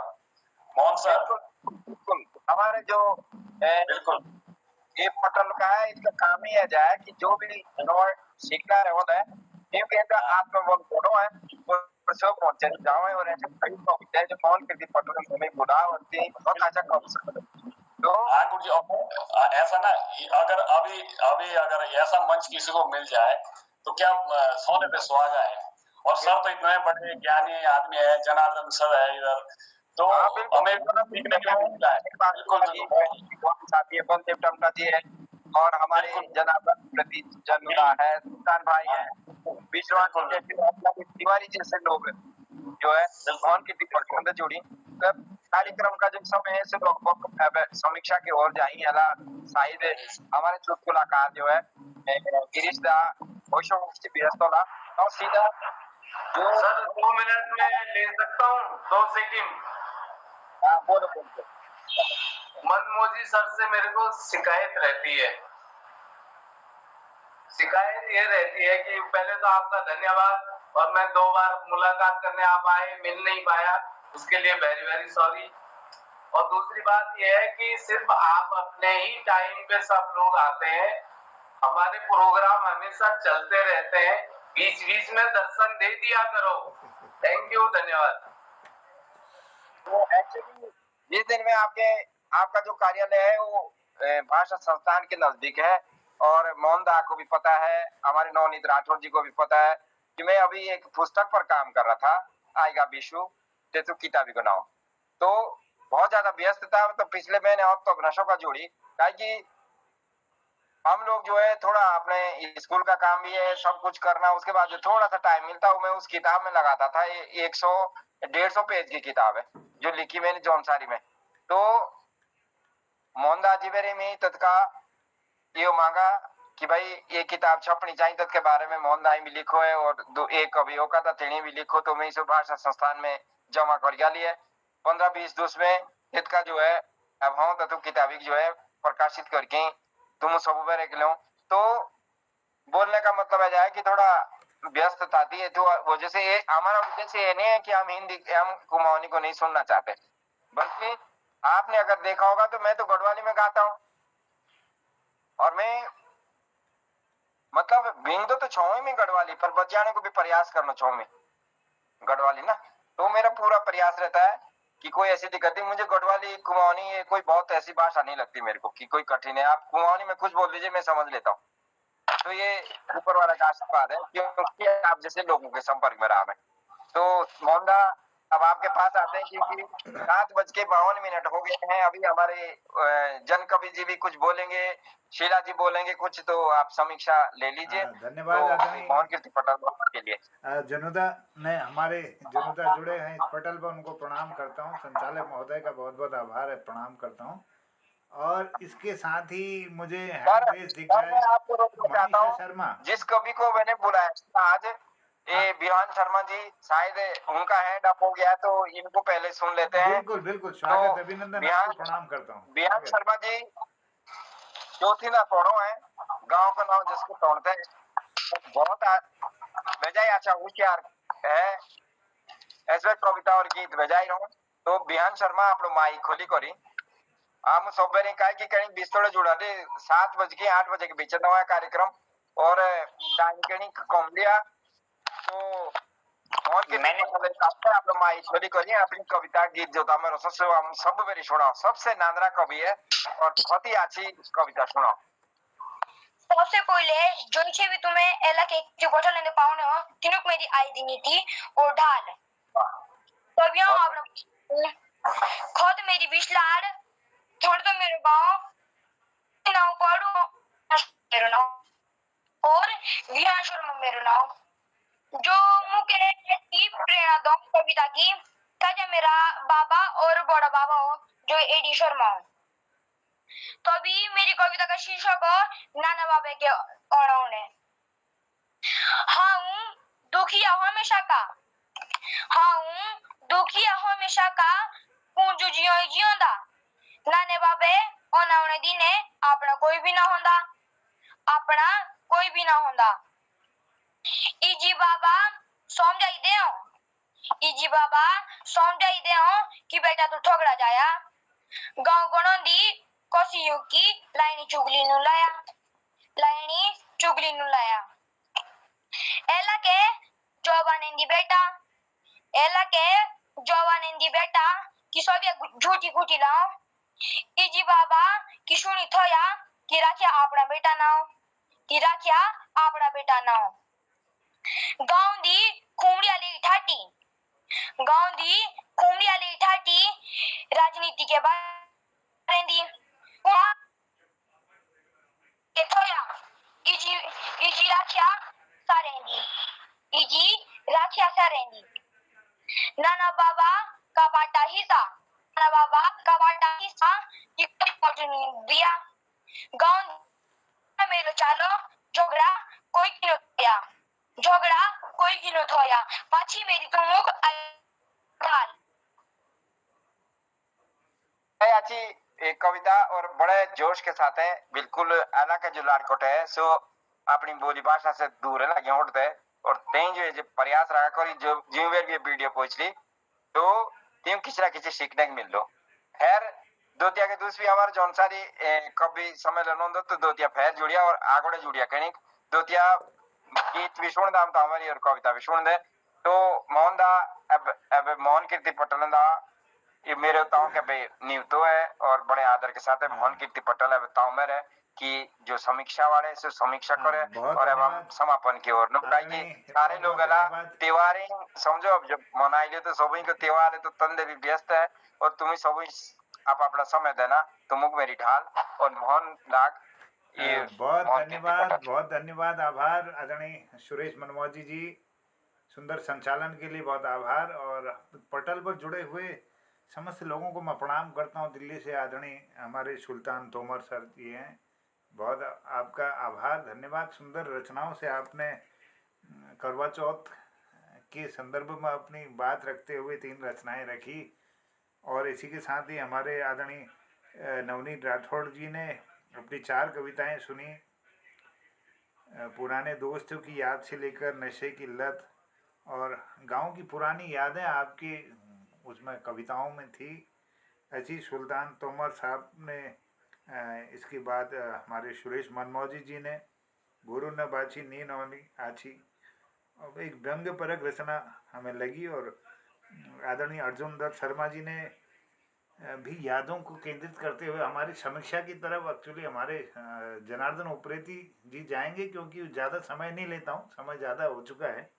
मोहन सर। बिल्कुल हमारे जो बिल्कुल ये पटल का है, इसका काम ही है जाए कि जो भी नोट सीखना है क्योंकि इनका आत्मबल बड़ो है वो सब पहुंचे जाओ। और ऐसे कई कविता जो कौन के पटल में बुला होती है, बहुत अच्छा कविता। तो हाँ गुरु जी, ऐसा ना, अगर अभी अभी अगर ऐसा मंच किसी को मिल जाए तो क्या सोने पे सुहागा है। और सर तो इतने बड़े ज्ञानी आदमी है, जनार्दन सर है इधर, तो हमें सीखने के लिए मिलता है। बिल्कुल साथी है बलदेव टमटा जी है, और हमारे जनाब प्रति जनुदा है, सुल्तान भाई है, विश्वास तिवारी जैसे लोग जो है कौन की दीपक जोड़ी कार्यक्रम का जो समय है से लोग समीक्षा की ओर जाएंगे। अला शायद हमारे चुटकुलाकार जो है गिरीश दा व्यस्त होला और सीधा जो सर 2 मिनट में ले सकता हूँ, 2 सेकंड। बोलो मनमोजी सर से मेरे को शिकायत रहती है। शिकायत ये रहती है कि पहले तो आपका धन्यवाद, और मैं 2 बार मुलाकात करने आप आए, मिल नहीं पाया, उसके लिए वेरी वेरी सॉरी। और दूसरी बात यह है कि सिर्फ आप अपने ही टाइम पे सब लोग आते हैं, हमारे प्रोग्राम हमेशा चलते रहते हैं, बीच बीच में दर्शन दे दिया करो। थैंक यू, धन्यवाद। तो एक्चुअली जिस दिन में आपका जो कार्यालय है वो भाषा संस्थान के नजदीक है, और मोहन दा को भी पता है, हमारे नवनीत राठौर जी को भी पता है कि मैं अभी एक पुस्तक पर काम कर रहा था, आएगा विशु तेतु किताबी को नाम। तो बहुत ज्यादा व्यस्त था, तो पिछले महीने और तो नशों का जोड़ी कि हम लोग जो है थोड़ा अपने स्कूल का काम भी है, सब कुछ करना, उसके बाद जो थोड़ा सा टाइम मिलता है मैं उस किताब में लगाता था। 100-150 पेज की किताब है जो लिखी मैंने जौनसारी में। तो मोहनदास जी मेरे में तत्का ये मांगा कि भाई ये किताब छपनी चाहिए, तत् के बारे में मोहनदास भी लिखो है, और एक कवियों का था तेणी भी लिखो। तो मैं इस भाषा संस्थान में जमा कर लिया 15-20 दिवस में इसका जो है अब हम तो किताबी जो है प्रकाशित करके तुम सब एक लो। तो बोलने का मतलब है जाए कि थोड़ा व्यस्तता थी, तो वजह से ये हमारा उद्देश्य ये नहीं है कि हम हिंदी हम कुमाऊनी को नहीं सुनना चाहते, बल्कि आपने अगर देखा होगा तो मैं तो गढ़वाली में गाता हूँ, और मैं मतलब बिंदु तो छो में गढ़वाली, पर बचाने को भी प्रयास करना छो में गढ़वाली ना। तो मेरा पूरा प्रयास रहता है कि कोई ऐसी दिक्कत नहीं, मुझे गढ़वाली कुमाऊनी ये कोई बहुत ऐसी भाषा नहीं लगती मेरे को कि कोई कठिन है। आप कुमाऊनी में कुछ बोल दीजिए मैं समझ लेता हूँ। तो ये ऊपर वाला का आशीर्वाद है क्योंकि आप जैसे लोगों के संपर्क में रहा मैं। तो मोहनदा अब आपके पास आते हैं क्योंकि 7:52 हो गए हैं। अभी हमारे जन कवि जी भी कुछ बोलेंगे, शीला जी बोलेंगे कुछ, तो आप समीक्षा ले लीजिए। धन्यवाद आदरणीय मोहन कीर्ति पटल के लिए जनुदा ने हमारे जनुदा जुड़े हैं इस पटल पर, उनको प्रणाम करता हूँ। संचालक महोदय का बहुत बहुत आभार है, प्रणाम करता हूँ। और इसके साथ ही मुझे हैंडबेस दिख रहा है मनीषा शर्मा। जिस कवि को मैंने बुलाया आज ये बिहान शर्मा जी, शायद उनका हैंड अप हो गया, तो इनको पहले सुन लेते हैं। बिल्कुल बिल्कुल स्वागत, तो अभिनंदन, आपको प्रणाम करता हूँ। बिहान शर्मा जी चौथी ना तोड़ो है, गांव का नाम जिसको तोड़ते हैं, बहुत बेजाय अच्छा होशियार है, ऐसे कविता और गीत बेजाय रहो। तो बिहान शर्मा आप माइक खोली करी हम सब बेरी काय की कहीं 20 थोड़े जुड़ा दे 7 बज के 8 बजे के बीच नवा कार्यक्रम और टाइम कहीं कम लिया। तो और के मैंने आप माइक खोली करी अपनी कविता गीत जो था मेरे सबसे हम सब बेरी सुनाओ, सबसे नांदरा कवि है और बहुत ही अच्छी कविता सुनाओ। सबसे पहले जोनसे भी तुम्हें एला के जो बोतल लेने पाउने हो तिनुक मेरी आईडी नीति और ढाल कवियों आप खुद मेरी बिस्लाड़ थोड़ तो मेरे गांव नाव पढ़ो मेरे नाव और विहान शर्मा मेरे नाव जो मुझे की प्रेरणा दो कविता की ताजा मेरा बाबा और बड़ा बाबा हो जो एडी शर्मा हो। तो अभी मेरी कविता का शीर्षक हो नाना बाबा के औरौने। हाँ दुखिया हमेशा का हाँ दुखिया हमेशा का पूंजू जियोंदा नाने बाबे ओनावने दिने अपना कोई भी ना होंदा अपना कोई भी ना होंदा इजी बाबा समझाई दे इजी बाबा समझाई दे कि बेटा तू ठोकरा जाया गांव गणोंदी कोसियों की लाइनी चुगली नु लाया एला के जवानेंदी बेटा कि सोबिया झूठी कुटी लाओ इजी बाबा कि सुनी थोया कि राखिया आपड़ा बेटा नाओ गांव दी खुमड़िया ली ठाटी राजनीति के बारे दी के थोया इजी राखिया सारेंदी नाना बाबा का बाटा हिस्सा कि दिया गांव मेलो चालो झगड़ा कोई किनो थोया पाछी मेरी तो मुख ढाल अच्छी एक कविता और बड़े जोश के साथ है बिल्कुल आला का जो लाड़कोट है सो अपनी बोली भाषा से दूर है लगे उठते और तेज जो प्रयास रहा करी जो जिम्मेवार भी वीडियो पहुंच ली तो तीन किसी ना किसी सीखने को मिल लो खैर दोतिया के दूसरी हमारे जौन सारी कवि सम्मेलन होता तो दोतिया फिर जुड़िया और आगोड़े जुड़िया कहीं दोतिया गीत भी सुन दाम तो हमारी और कविता भी सुन दे तो मोहन दा अब मोहन कीर्ति पटेल दा ये मेरे ताऊ के भाई नीव तो है और बड़े आदर के साथ है मोहन कीर्ति पटेल है ताऊ मेरे कि जो समीक्षा वाले से समीक्षा करे और अब हम समापन की ओर नुकाइए सारे लोग अला त्योहार समझो अब जब मनाइले तो सभी को त्योहार है तो तंदे भी व्यस्त है और तुम्हें सभी आप अपना समय देना तो मुख मेरी ढाल और मोहन दाग ये बहुत धन्यवाद आभार आदरणीय सुरेश मनमोजी जी सुंदर संचालन के लिए बहुत आभार और पटल पर जुड़े हुए समस्त लोगों को मैं प्रणाम करता हूँ दिल्ली से आदरणीय हमारे सुल्तान तोमर सर जी हैं बहुत आपका आभार धन्यवाद सुंदर रचनाओं से आपने करवा चौथ के संदर्भ में अपनी बात रखते हुए 3 रचनाएं रखी और इसी के साथ ही हमारे आदरणीय नवनीत राठौड़ जी ने अपनी 4 कविताएं सुनी पुराने दोस्तों की याद से लेकर नशे की लत और गांव की पुरानी यादें आपकी उसमें कविताओं में थी ऐसी सुल्तान तोमर साहब ने इसके बाद हमारे सुरेश मनमोजी जी ने गुरु न बाची नी नौनी आची अब एक व्यंग्य परक रचना हमें लगी और आदरणीय अर्जुन दत्त शर्मा जी ने भी यादों को केंद्रित करते हुए हमारी समीक्षा की तरफ एक्चुअली हमारे जनार्दन उप्रेती जी जाएंगे क्योंकि ज़्यादा समय नहीं लेता हूँ समय ज़्यादा हो चुका है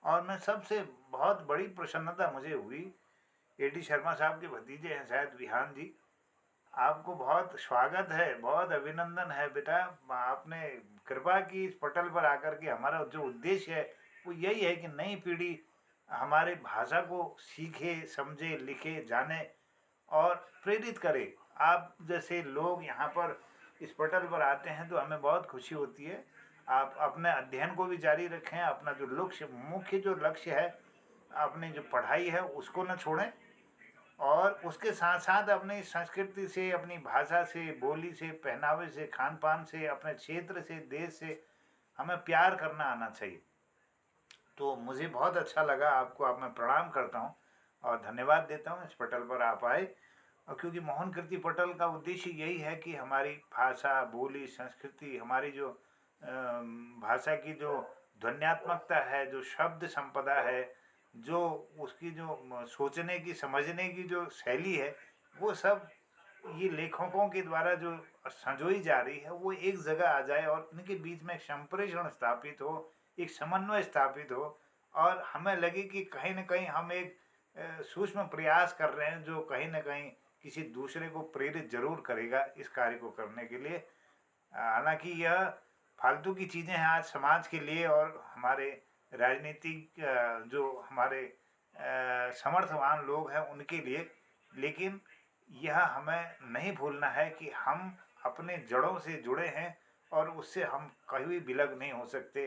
और मैं सबसे बहुत बड़ी प्रसन्नता मुझे हुई एडी शर्मा साहब के भतीजे हैं शायद विहान जी आपको बहुत स्वागत है बहुत अभिनंदन है बेटा आपने कृपा की इस पटल पर आकर के हमारा जो उद्देश्य है वो यही है कि नई पीढ़ी हमारे भाषा को सीखे समझे लिखे जाने और प्रेरित करे आप जैसे लोग यहाँ पर इस पटल पर आते हैं तो हमें बहुत खुशी होती है आप अपने अध्ययन को भी जारी रखें अपना जो मुख्य जो लक्ष्य है अपनी जो पढ़ाई है उसको न छोड़ें और उसके साथ साथ अपनी संस्कृति से अपनी भाषा से बोली से पहनावे से खान पान से अपने क्षेत्र से देश से हमें प्यार करना आना चाहिए तो मुझे बहुत अच्छा लगा आपको आप मैं प्रणाम करता हूँ और धन्यवाद देता हूँ इस पटल पर आप आए और क्योंकि मोहन कीर्ति पटल का उद्देश्य यही है कि हमारी भाषा बोली संस्कृति हमारी जो भाषा की जो ध्वन्यात्मकता है जो शब्द संपदा है जो उसकी जो सोचने की समझने की जो शैली है वो सब ये लेखकों के द्वारा जो संजोई जा रही है वो एक जगह आ जाए और इनके बीच में एक संप्रेषण स्थापित हो एक समन्वय स्थापित हो और हमें लगे कि कहीं ना कहीं हम एक सूक्ष्म प्रयास कर रहे हैं जो कहीं ना कहीं किसी दूसरे को प्रेरित जरूर करेगा इस कार्य को करने के लिए हालांकि यह फालतू की चीज़ें हैं आज समाज के लिए और हमारे राजनीतिक जो हमारे समर्थवान लोग हैं उनके लिए लेकिन यह हमें नहीं भूलना है कि हम अपने जड़ों से जुड़े हैं और उससे हम कभी भी विलग नहीं हो सकते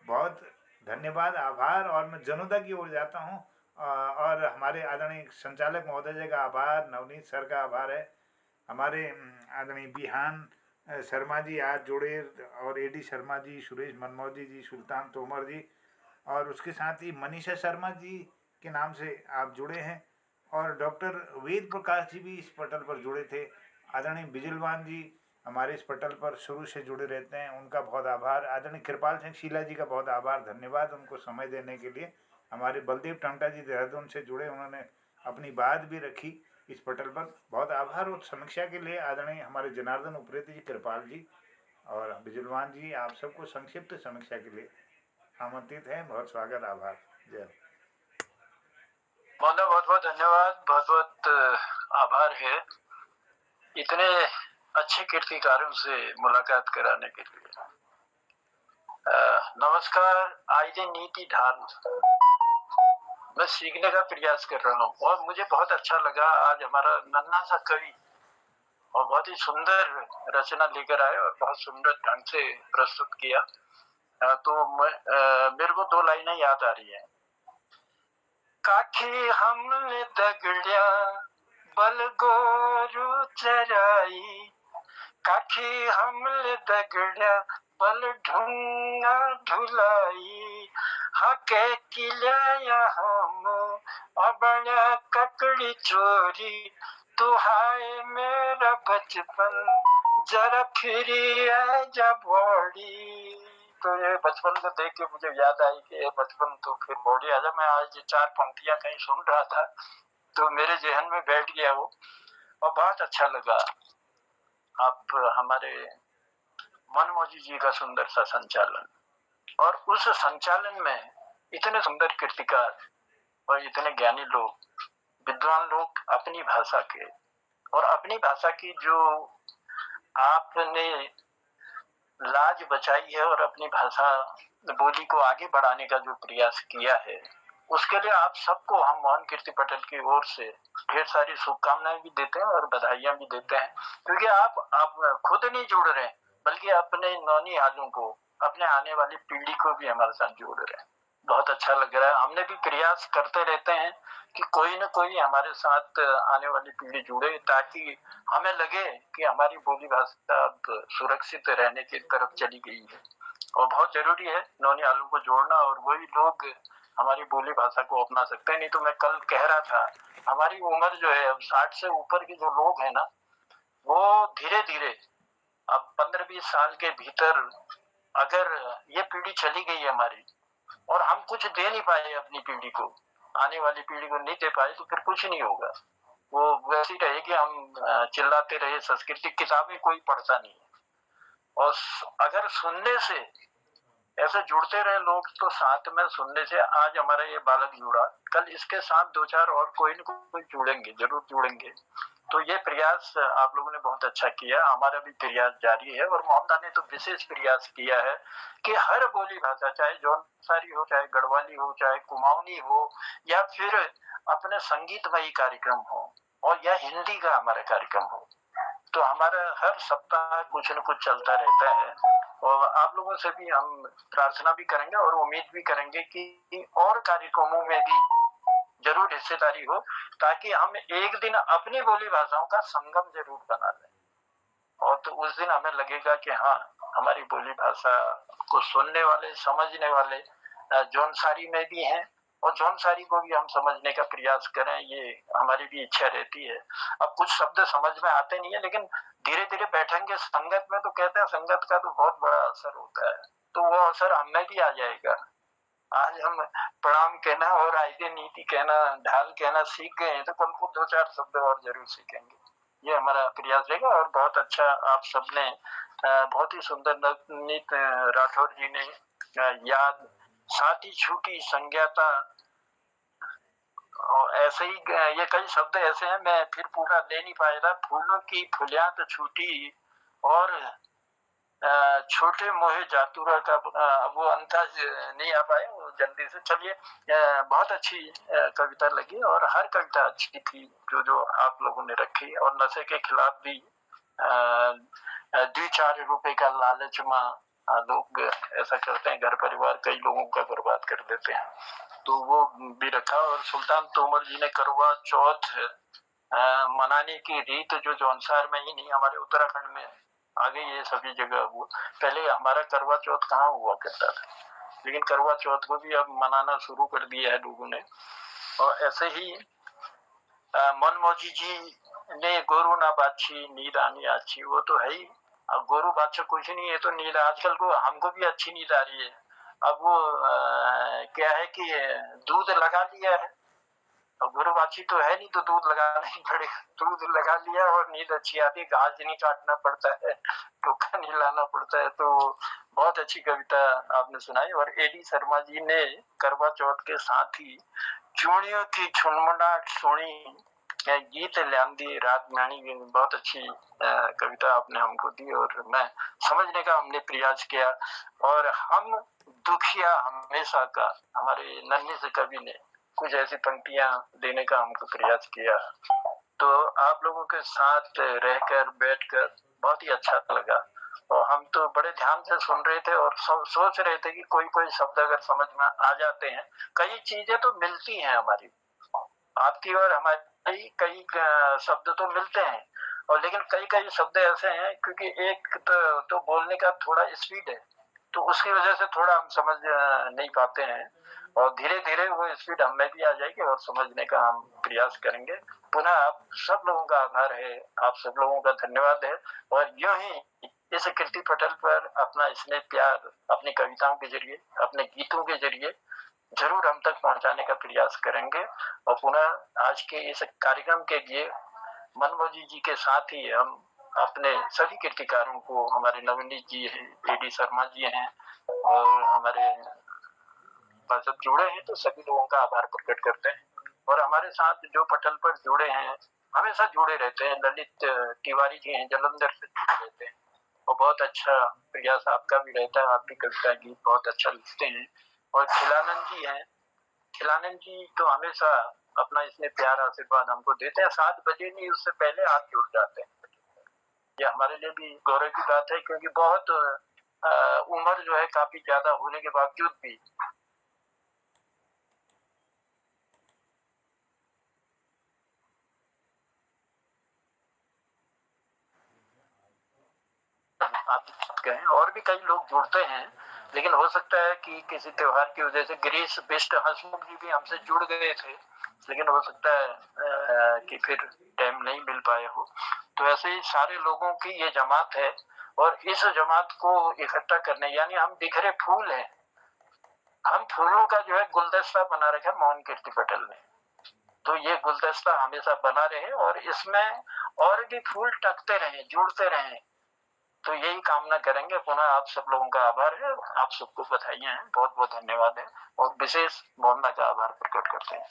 बहुत धन्यवाद, आभार। और मैं जनोदा की ओर जाता हूँ और हमारे आदरणीय संचालक महोदय जी का आभार, नवनीत सर का आभार है, हमारे आदरणीय बिहान शर्मा जी आज जुड़े, और एडी शर्मा जी, सुरेश मनमोजी जी, सुल्तान तोमर जी, और उसके साथ ही मनीषा शर्मा जी के नाम से आप जुड़े हैं, और डॉक्टर वेद प्रकाश जी भी इस पटल पर जुड़े थे। आदरणीय बिजलवान जी हमारे इस पटल पर शुरू से जुड़े रहते हैं, उनका बहुत आभार। आदरणीय कृपाल सिंह शीला जी का बहुत आभार, धन्यवाद उनको समय देने के लिए। हमारे बलदेव टंटा जी देहरादून से जुड़े, उन्होंने अपनी बात भी रखी इस पटल पर, बहुत आभार। और समीक्षा के लिए आदरणीय हमारे जनार्दन उप्रेती जी, कृपाल जी और बिजलवान जी, आप सबको संक्षिप्त समीक्षा के लिए आमंत्रित है। बहुत स्वागत, आभार, जय। बहुत बहुत धन्यवाद, बहुत बहुत आभार है इतने अच्छे कीर्तिकारों से मुलाकात कराने के लिए। नमस्कार, आईजे नीति ढाल, मैं सीखने का प्रयास कर रहा हूँ और मुझे बहुत अच्छा लगा आज हमारा नन्हा सा कवि और बहुत ही सुंदर रचना लेकर आए और बहुत सुंदर ढंग से प्रस्तुत किया। तो मेरे को दो लाइनें याद आ रही है। काखे हमने दगड़िया बलगोरू चराई, काखे हमले दगड़िया बल ढूंगा ढुलाई, हके किलाया हम अबड़ा ककड़ी चोरी, तुहाए मेरा बचपन जरा फिरी आजा बॉडी। तो ये बचपन को देख के मुझे याद आई कि ये बचपन तो फिर बॉडी आजा। मैं आज 4 पंक्तियां कहीं सुन रहा था तो मेरे जहन में बैठ गया वो और बहुत अच्छा लगा। आप हमारे मनमोजी जी का सुंदर सा संचालन, और उस संचालन में इतने सुंदर कीर्तिकार और इतने ज्ञानी लोग, विद्वान लोग अपनी भाषा के और अपनी भाषा की जो आपने लाज बचाई है और अपनी भाषा बोली को आगे बढ़ाने का जो प्रयास किया है, उसके लिए आप सबको हम मोहन कीर्ति पटेल की ओर से ढेर सारी शुभकामनाएं भी देते हैं और बधाइयां भी देते हैं, क्योंकि आप खुद नहीं जुड़ रहे बल्कि अपने नौनी हालों को, अपने आने वाली पीढ़ी को भी हमारे साथ जोड़ रहे हैं। बहुत अच्छा लग रहा है। हमने भी प्रयास करते रहते हैं कि कोई न कोई हमारे साथ आने वाली पीढ़ी जुड़े, ताकि हमें लगे कि हमारी बोली भाषा अब सुरक्षित रहने की तरफ चली गई है और बहुत जरूरी है नौनी हालों को जोड़ना, और वही लोग हमारी बोली भाषा को अपना सकते हैं। नहीं तो मैं कल कह रहा था, हमारी उम्र जो है अब 60 से ऊपर के जो लोग हैं ना, वो धीरे धीरे अब 15-20 साल के भीतर अगर ये पीढ़ी चली गई है हमारी और हम कुछ दे नहीं पाए अपनी पीढ़ी को, आने वाली पीढ़ी को नहीं दे पाए, तो फिर कुछ नहीं होगा। वो वैसी रहेगी, हम चिल्लाते रहे, संस्कृति किताबें कोई पढ़ता नहीं है। और अगर सुनने से ऐसे जुड़ते रहे लोग, तो साथ में सुनने से आज हमारा ये बालक जुड़ा, कल इसके साथ 2-4 और कोई न कोई जुड़ेंगे, जरूर जुड़ेंगे। तो ये प्रयास आप लोगों ने बहुत अच्छा किया, हमारा भी प्रयास जारी है। और मोहनदा ने तो विशेष प्रयास किया है कि हर बोली भाषा, चाहे जौनसारी हो, चाहे गढ़वाली हो, चाहे कुमाऊनी हो, या फिर अपने संगीतमयी कार्यक्रम हो, और या हिंदी का हमारा कार्यक्रम हो, तो हमारा हर सप्ताह कुछ न कुछ चलता रहता है। और आप लोगों से भी हम प्रार्थना भी करेंगे और उम्मीद भी करेंगे कि और कार्यक्रमों में भी जरूर हिस्सेदारी हो, ताकि हम एक दिन अपनी बोली भाषाओं का संगम जरूर बना लें। और तो उस दिन हमें लगेगा कि हाँ, हमारी बोली भाषा को सुनने वाले, समझने वाले जौनसारी में भी हैं, और जौनसारी को भी हम समझने का प्रयास करें, ये हमारी भी इच्छा रहती है। अब कुछ शब्द समझ में आते नहीं है, लेकिन धीरे धीरे बैठेंगे संगत में तो कहते हैं संगत का तो बहुत बड़ा असर होता है, तो वो असर हमें भी आ जाएगा। आज हम प्रणाम कहना और आईजे नीति कहना, ढाल कहना सीख गए हैं, तो कल को 2-4 शब्द और जरूर सीखेंगे। ये हमारा प्रयास रहेगा। और बहुत अच्छा आप सबने, बहुत ही सुंदर नवनीत राठौर जी ने याद, साथ ही छूटी संज्ञाता, और ऐसे ही ये कई शब्द ऐसे हैं, मैं फिर पूरा ले नहीं पाया। फूलों की फुलियात छूटी और छोटे मोहे जातुरा का वो अंदाज नहीं आ पाए, वो जल्दी से। चलिए, बहुत अच्छी कविता लगी और हर कविता अच्छी थी जो आप लोगों ने रखी। और नशे के खिलाफ भी 2-4 रुपए का लालच में लोग ऐसा करते हैं, घर परिवार कई लोगों का बर्बाद कर देते हैं, तो वो भी रखा। और सुल्तान तोमर जी ने करवा चौथ मनाने की रीत जो जौनसार में ही नहीं हमारे उत्तराखंड में आ गई है, सभी जगह हुआ। पहले हमारा करवा चौथ कहाँ हुआ करता था, लेकिन करवा चौथ को भी अब मनाना शुरू कर दिया है लोगों ने। और ऐसे ही मनमोजी जी ने गोरू ना बाछी नींद आनी अच्छी, वो तो है ही। अब गोरू बाछा कुछ नहीं है तो नींद आजकल को हमको भी अच्छी नींद आ रही है। अब वो क्या है कि दूध लगा लिया है, अब गोरू बाछी तो है नहीं तो दूध लगाना ही पड़ेगा, दूध लगा लिया और नींद अच्छी आती है, घास नहीं काटना पड़ता है, टोका नहीं लाना पड़ता है। तो बहुत अच्छी कविता आपने सुनाई। और एडी शर्मा जी ने करवा चौथ के साथ ही चूड़ियों की छुनमुनाहट सुनी गीत ल्यांदी रात मैनी, बहुत अच्छी कविता आपने हमको दी और मैं समझने का हमने प्रयास किया। और हम दुखिया हमेशा का हमारे नन्हे से कवि ने कुछ ऐसी पंक्तियां देने का हमको प्रयास किया। तो आप लोगों के साथ रहकर बैठकर बहुत ही अच्छा लगा। और हम तो बड़े ध्यान से सुन रहे थे और सोच रहे थे कि कोई कोई शब्द अगर समझ में आ जाते हैं, कई चीजें तो मिलती हैं हमारी, आपकी और हमारी कई शब्द तो मिलते हैं, और लेकिन कई कई शब्द ऐसे हैं क्योंकि एक तो बोलने का थोड़ा स्पीड है, तो उसकी वजह से थोड़ा हम समझ नहीं पाते हैं, और धीरे धीरे वो स्पीड हमें भी आ जाएगी और समझने का हम प्रयास करेंगे। पुनः आप सब लोगों का आभार है, आप सब लोगों का धन्यवाद है। और यूं ही इस कीर्ति पटल पर अपना स्नेह प्यार अपनी कविताओं के जरिए, अपने गीतों के जरिए जरूर हम तक पहुंचाने का प्रयास करेंगे। और पुनः आज के इस कार्यक्रम के लिए मनमोजी जी के साथ ही हम अपने सभी कीर्तिकारों को, हमारे नवनीत जी हैं, एडी शर्मा जी हैं और हमारे पार्षद जुड़े हैं, तो सभी लोगों का आभार प्रकट करते हैं। और हमारे साथ जो पटल पर जुड़े हैं, हमेशा जुड़े रहते हैं, ललित तिवारी जी हैं, जलंधर से जुड़े रहते हैं और बहुत अच्छा प्रयास आपका भी रहता है, आपकी कविता गीत बहुत अच्छा लिखते हैं। और खिलानंद जी हैं, खिलानंद जी तो हमेशा अपना इसमें प्यार आशीर्वाद हमको देते हैं, 7 बजे नहीं उससे पहले हाथ जुड़ जाते हैं। ये हमारे लिए भी गौरव की बात है, क्योंकि बहुत उम्र जो है काफी ज्यादा होने के बावजूद भी आप कहें, और भी कई लोग जुड़ते हैं, लेकिन हो सकता है कि किसी त्योहार की वजह से गिरीश बिष्ट हंसमुख जी भी हमसे जुड़ गए थे, लेकिन हो सकता है कि फिर टाइम नहीं मिल पाया हो। तो ऐसे ही सारे लोगों की ये जमात है, और इस जमात को इकट्ठा करने, यानी हम बिखरे फूल हैं, हम फूलों का जो है गुलदस्ता बना रखा है मोहन कीर्ति पटेल ने। तो ये गुलदस्ता हमेशा बना रहे और इसमें और भी फूल टकते रहे, जुड़ते रहे, तो यही कामना करेंगे। पुनः आप सब लोगों का आभार है, आप सबको बधाइयां हैं, बहुत बहुत धन्यवाद है, और विशेष मोहना का आभार प्रकट करते हैं।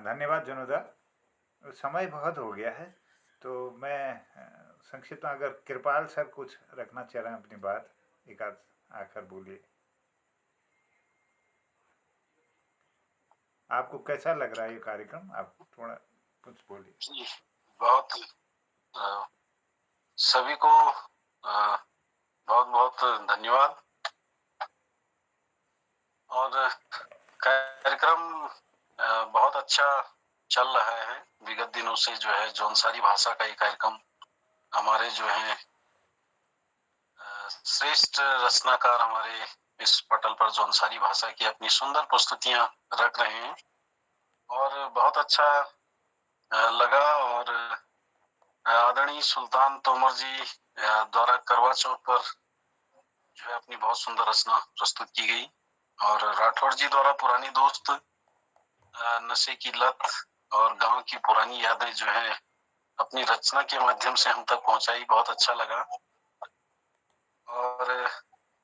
धन्यवाद जनुदा। समय बहुत हो गया है, तो मैं संक्षिप्त में, अगर कृपाल सर कुछ रखना चाह रहे हैं अपनी बात, एक आध आखिर बोलिए। आपको कैसा लग रहा है ये कार्यक्रम, आप थोड़ा कुछ बोलिए। बहुत सभी को बहुत बहुत धन्यवाद। और कार्यक्रम बहुत अच्छा चल रहा है विगत दिनों से, जो है जौनसारी भाषा का ये कार्यक्रम हमारे जो है श्रेष्ठ रचनाकार हमारे इस पटल पर जौनसारी भाषा की अपनी सुंदर प्रस्तुतियां रख रहे हैं, और बहुत अच्छा लगा। और आदरणीय सुल्तान तोमर जी द्वारा करवा चौथ पर जो है अपनी बहुत सुंदर रचना प्रस्तुत की गई, और राठौड़ जी द्वारा पुरानी दोस्त, नशे की लत और गांव की पुरानी यादें जो है अपनी रचना के माध्यम से हम तक पहुंचाई, बहुत अच्छा लगा। और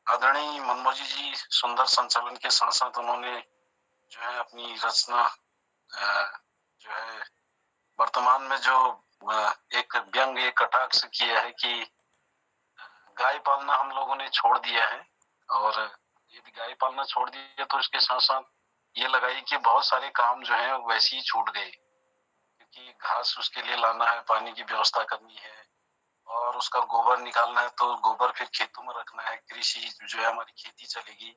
आदरणीय मनमोजी जी सुंदर संचालन के साथ साथ उन्होंने जो है अपनी रचना जो है वर्तमान में जो एक व्यंग, एक कटाक्ष किया है कि गाय पालना हम लोगों ने छोड़ दिया है, और यदि गाय पालना छोड़ दिया तो इसके साथ साथ ये लगाई कि बहुत सारे काम जो है वैसे ही छूट गए, क्योंकि घास उसके लिए लाना है, पानी की व्यवस्था करनी है, और उसका गोबर निकालना है तो गोबर फिर खेतों में रखना है, कृषि जो है हमारी खेती चलेगी।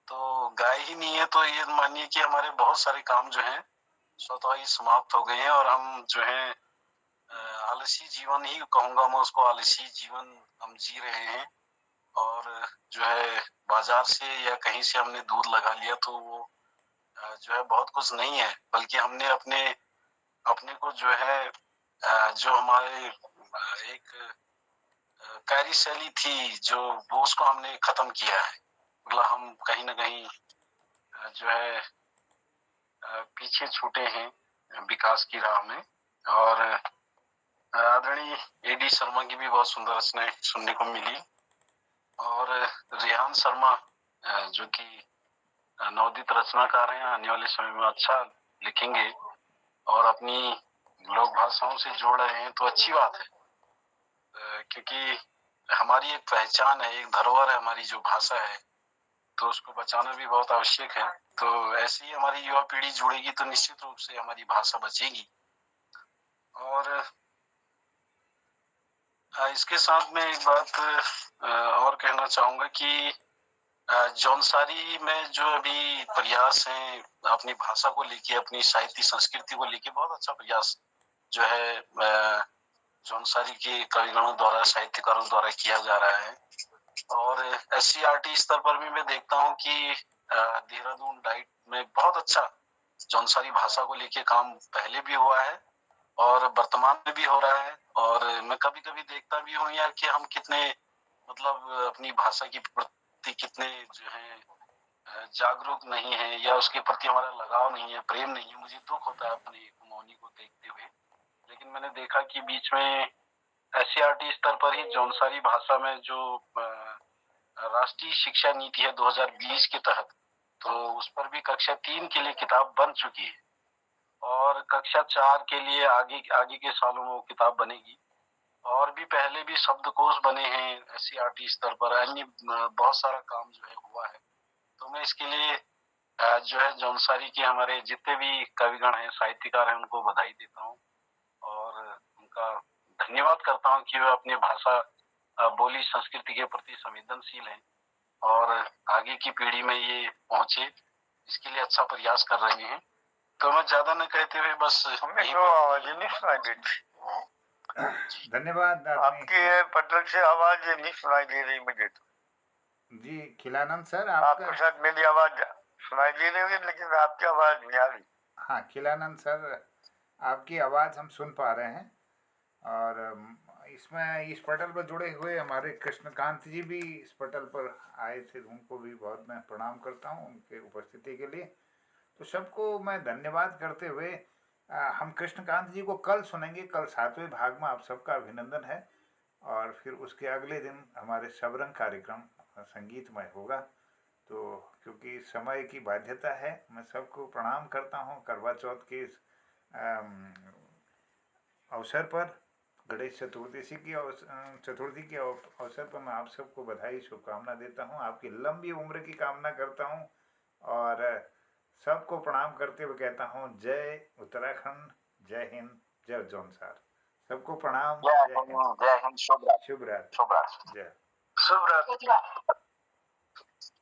तो गाय ही नहीं है तो ये मानिए कि हमारे बहुत सारे काम जो हैं स्वतः ही समाप्त हो गए हैं और हम जो है आलसी जीवन ही कहूंगा मैं उसको, आलसी जीवन हम जी रहे हैं। और जो है बाजार से या कहीं से हमने दूध लगा लिया तो वो जो है बहुत कुछ नहीं है, बल्कि हमने अपने को जो है जो हमारे एक कार्यशैली थी जो वो उसको हमने खत्म किया है। मतलब हम कहीं ना कहीं जो है पीछे छूटे हैं विकास की राह में। और आदरणीय एडी शर्मा की भी बहुत सुंदर रचनाएं सुनने को मिली और रेहान शर्मा जो कि नवोदित रचनाकार हैं, आने वाले समय में अच्छा लिखेंगे और अपनी लोक भाषाओं से जोड़ रहे हैं तो अच्छी बात है, क्योंकि हमारी एक पहचान है, एक धरोहर है हमारी जो भाषा है, तो उसको बचाना भी बहुत आवश्यक है। तो ऐसे ही हमारी युवा पीढ़ी जुड़ेगी तो निश्चित रूप से हमारी भाषा बचेगी। और इसके साथ में एक बात और कहना चाहूंगा कि जौनसारी में जो अभी प्रयास हैं अपनी भाषा को लेके, अपनी साहित्य संस्कृति को लेके, बहुत अच्छा प्रयास जो है जौनसारी के कविगणों द्वारा, साहित्यकारों द्वारा किया जा रहा है। और SCERT स्तर पर भी मैं देखता हूँ कि देहरादून डाइट में बहुत अच्छा जौनसारी भाषा को लेके काम पहले भी हुआ है और वर्तमान में भी हो रहा है। और मैं कभी कभी देखता भी हूँ यार कि हम कितने मतलब अपनी भाषा की प्रति कितने जो है जागरूक नहीं है या उसके प्रति हमारा लगाव नहीं है, प्रेम नहीं है। मुझे दुख होता है अपनी कुमौनी को देखते हुए। लेकिन मैंने देखा कि बीच में SCERT स्तर पर ही जौनसारी भाषा में जो राष्ट्रीय शिक्षा नीति है 2020 के तहत, तो उस पर भी कक्षा 3 के लिए किताब बन चुकी है और कक्षा 4 के लिए आगे के सालों में वो किताब बनेगी। और भी पहले भी शब्दकोश बने हैं SCERT स्तर पर, अन्य बहुत सारा काम जो है हुआ है। तो मैं इसके लिए जो है जौनसारी के हमारे जितने भी कविगण हैं, साहित्यकार हैं, उनको बधाई देता हूँ और उनका धन्यवाद करता हूँ कि वे अपनी भाषा बोली संस्कृति के प्रति संवेदनशील हैं और आगे की पीढ़ी में ये पहुंचे इसके लिए अच्छा प्रयास कर रहे हैं। तो मैं ज्यादा न कहते हुए बस धन्यवाद आपकी पटल से आवाज नहीं सुनाई दे रही मुझे तो। जी खिलानंद सर, आपके साथ मेरी आवाज सुनाई दे रही है लेकिन आपकी आवाज नहीं आ रही। हाँ खिलानंद सर, आपकी आवाज हम सुन पा रहे हैं और इसमें इस पटल पर जुड़े हुए हमारे कृष्णकांत जी भी इस पटल पर आए थे, उनको भी बहुत मैं प्रणाम करता हूँ उनके उपस्थिति के लिए। तो सबको मैं धन्यवाद करते हुए हम कृष्णकांत जी को कल सुनेंगे। कल 7वें भाग में आप सबका अभिनंदन है और फिर उसके अगले दिन हमारे सबरंग कार्यक्रम संगीतमय होगा। तो क्योंकि समय की बाध्यता है, मैं सबको प्रणाम करता हूँ। करवा चौथ के अवसर पर, गणेश चतुर्दशी की चतुर्थी के अवसर पर मैं आप सबको बधाई शुभकामना देता हूँ, आपकी लंबी उम्र की कामना करता हूँ और सबको प्रणाम करते हुए कहता हूँ जय उत्तराखंड, जय हिंद, जय जौनसार। सबको प्रणाम, जय हिंद, शुभ रात्रि। शुभ रात्रि, जय शुभ रात्रि।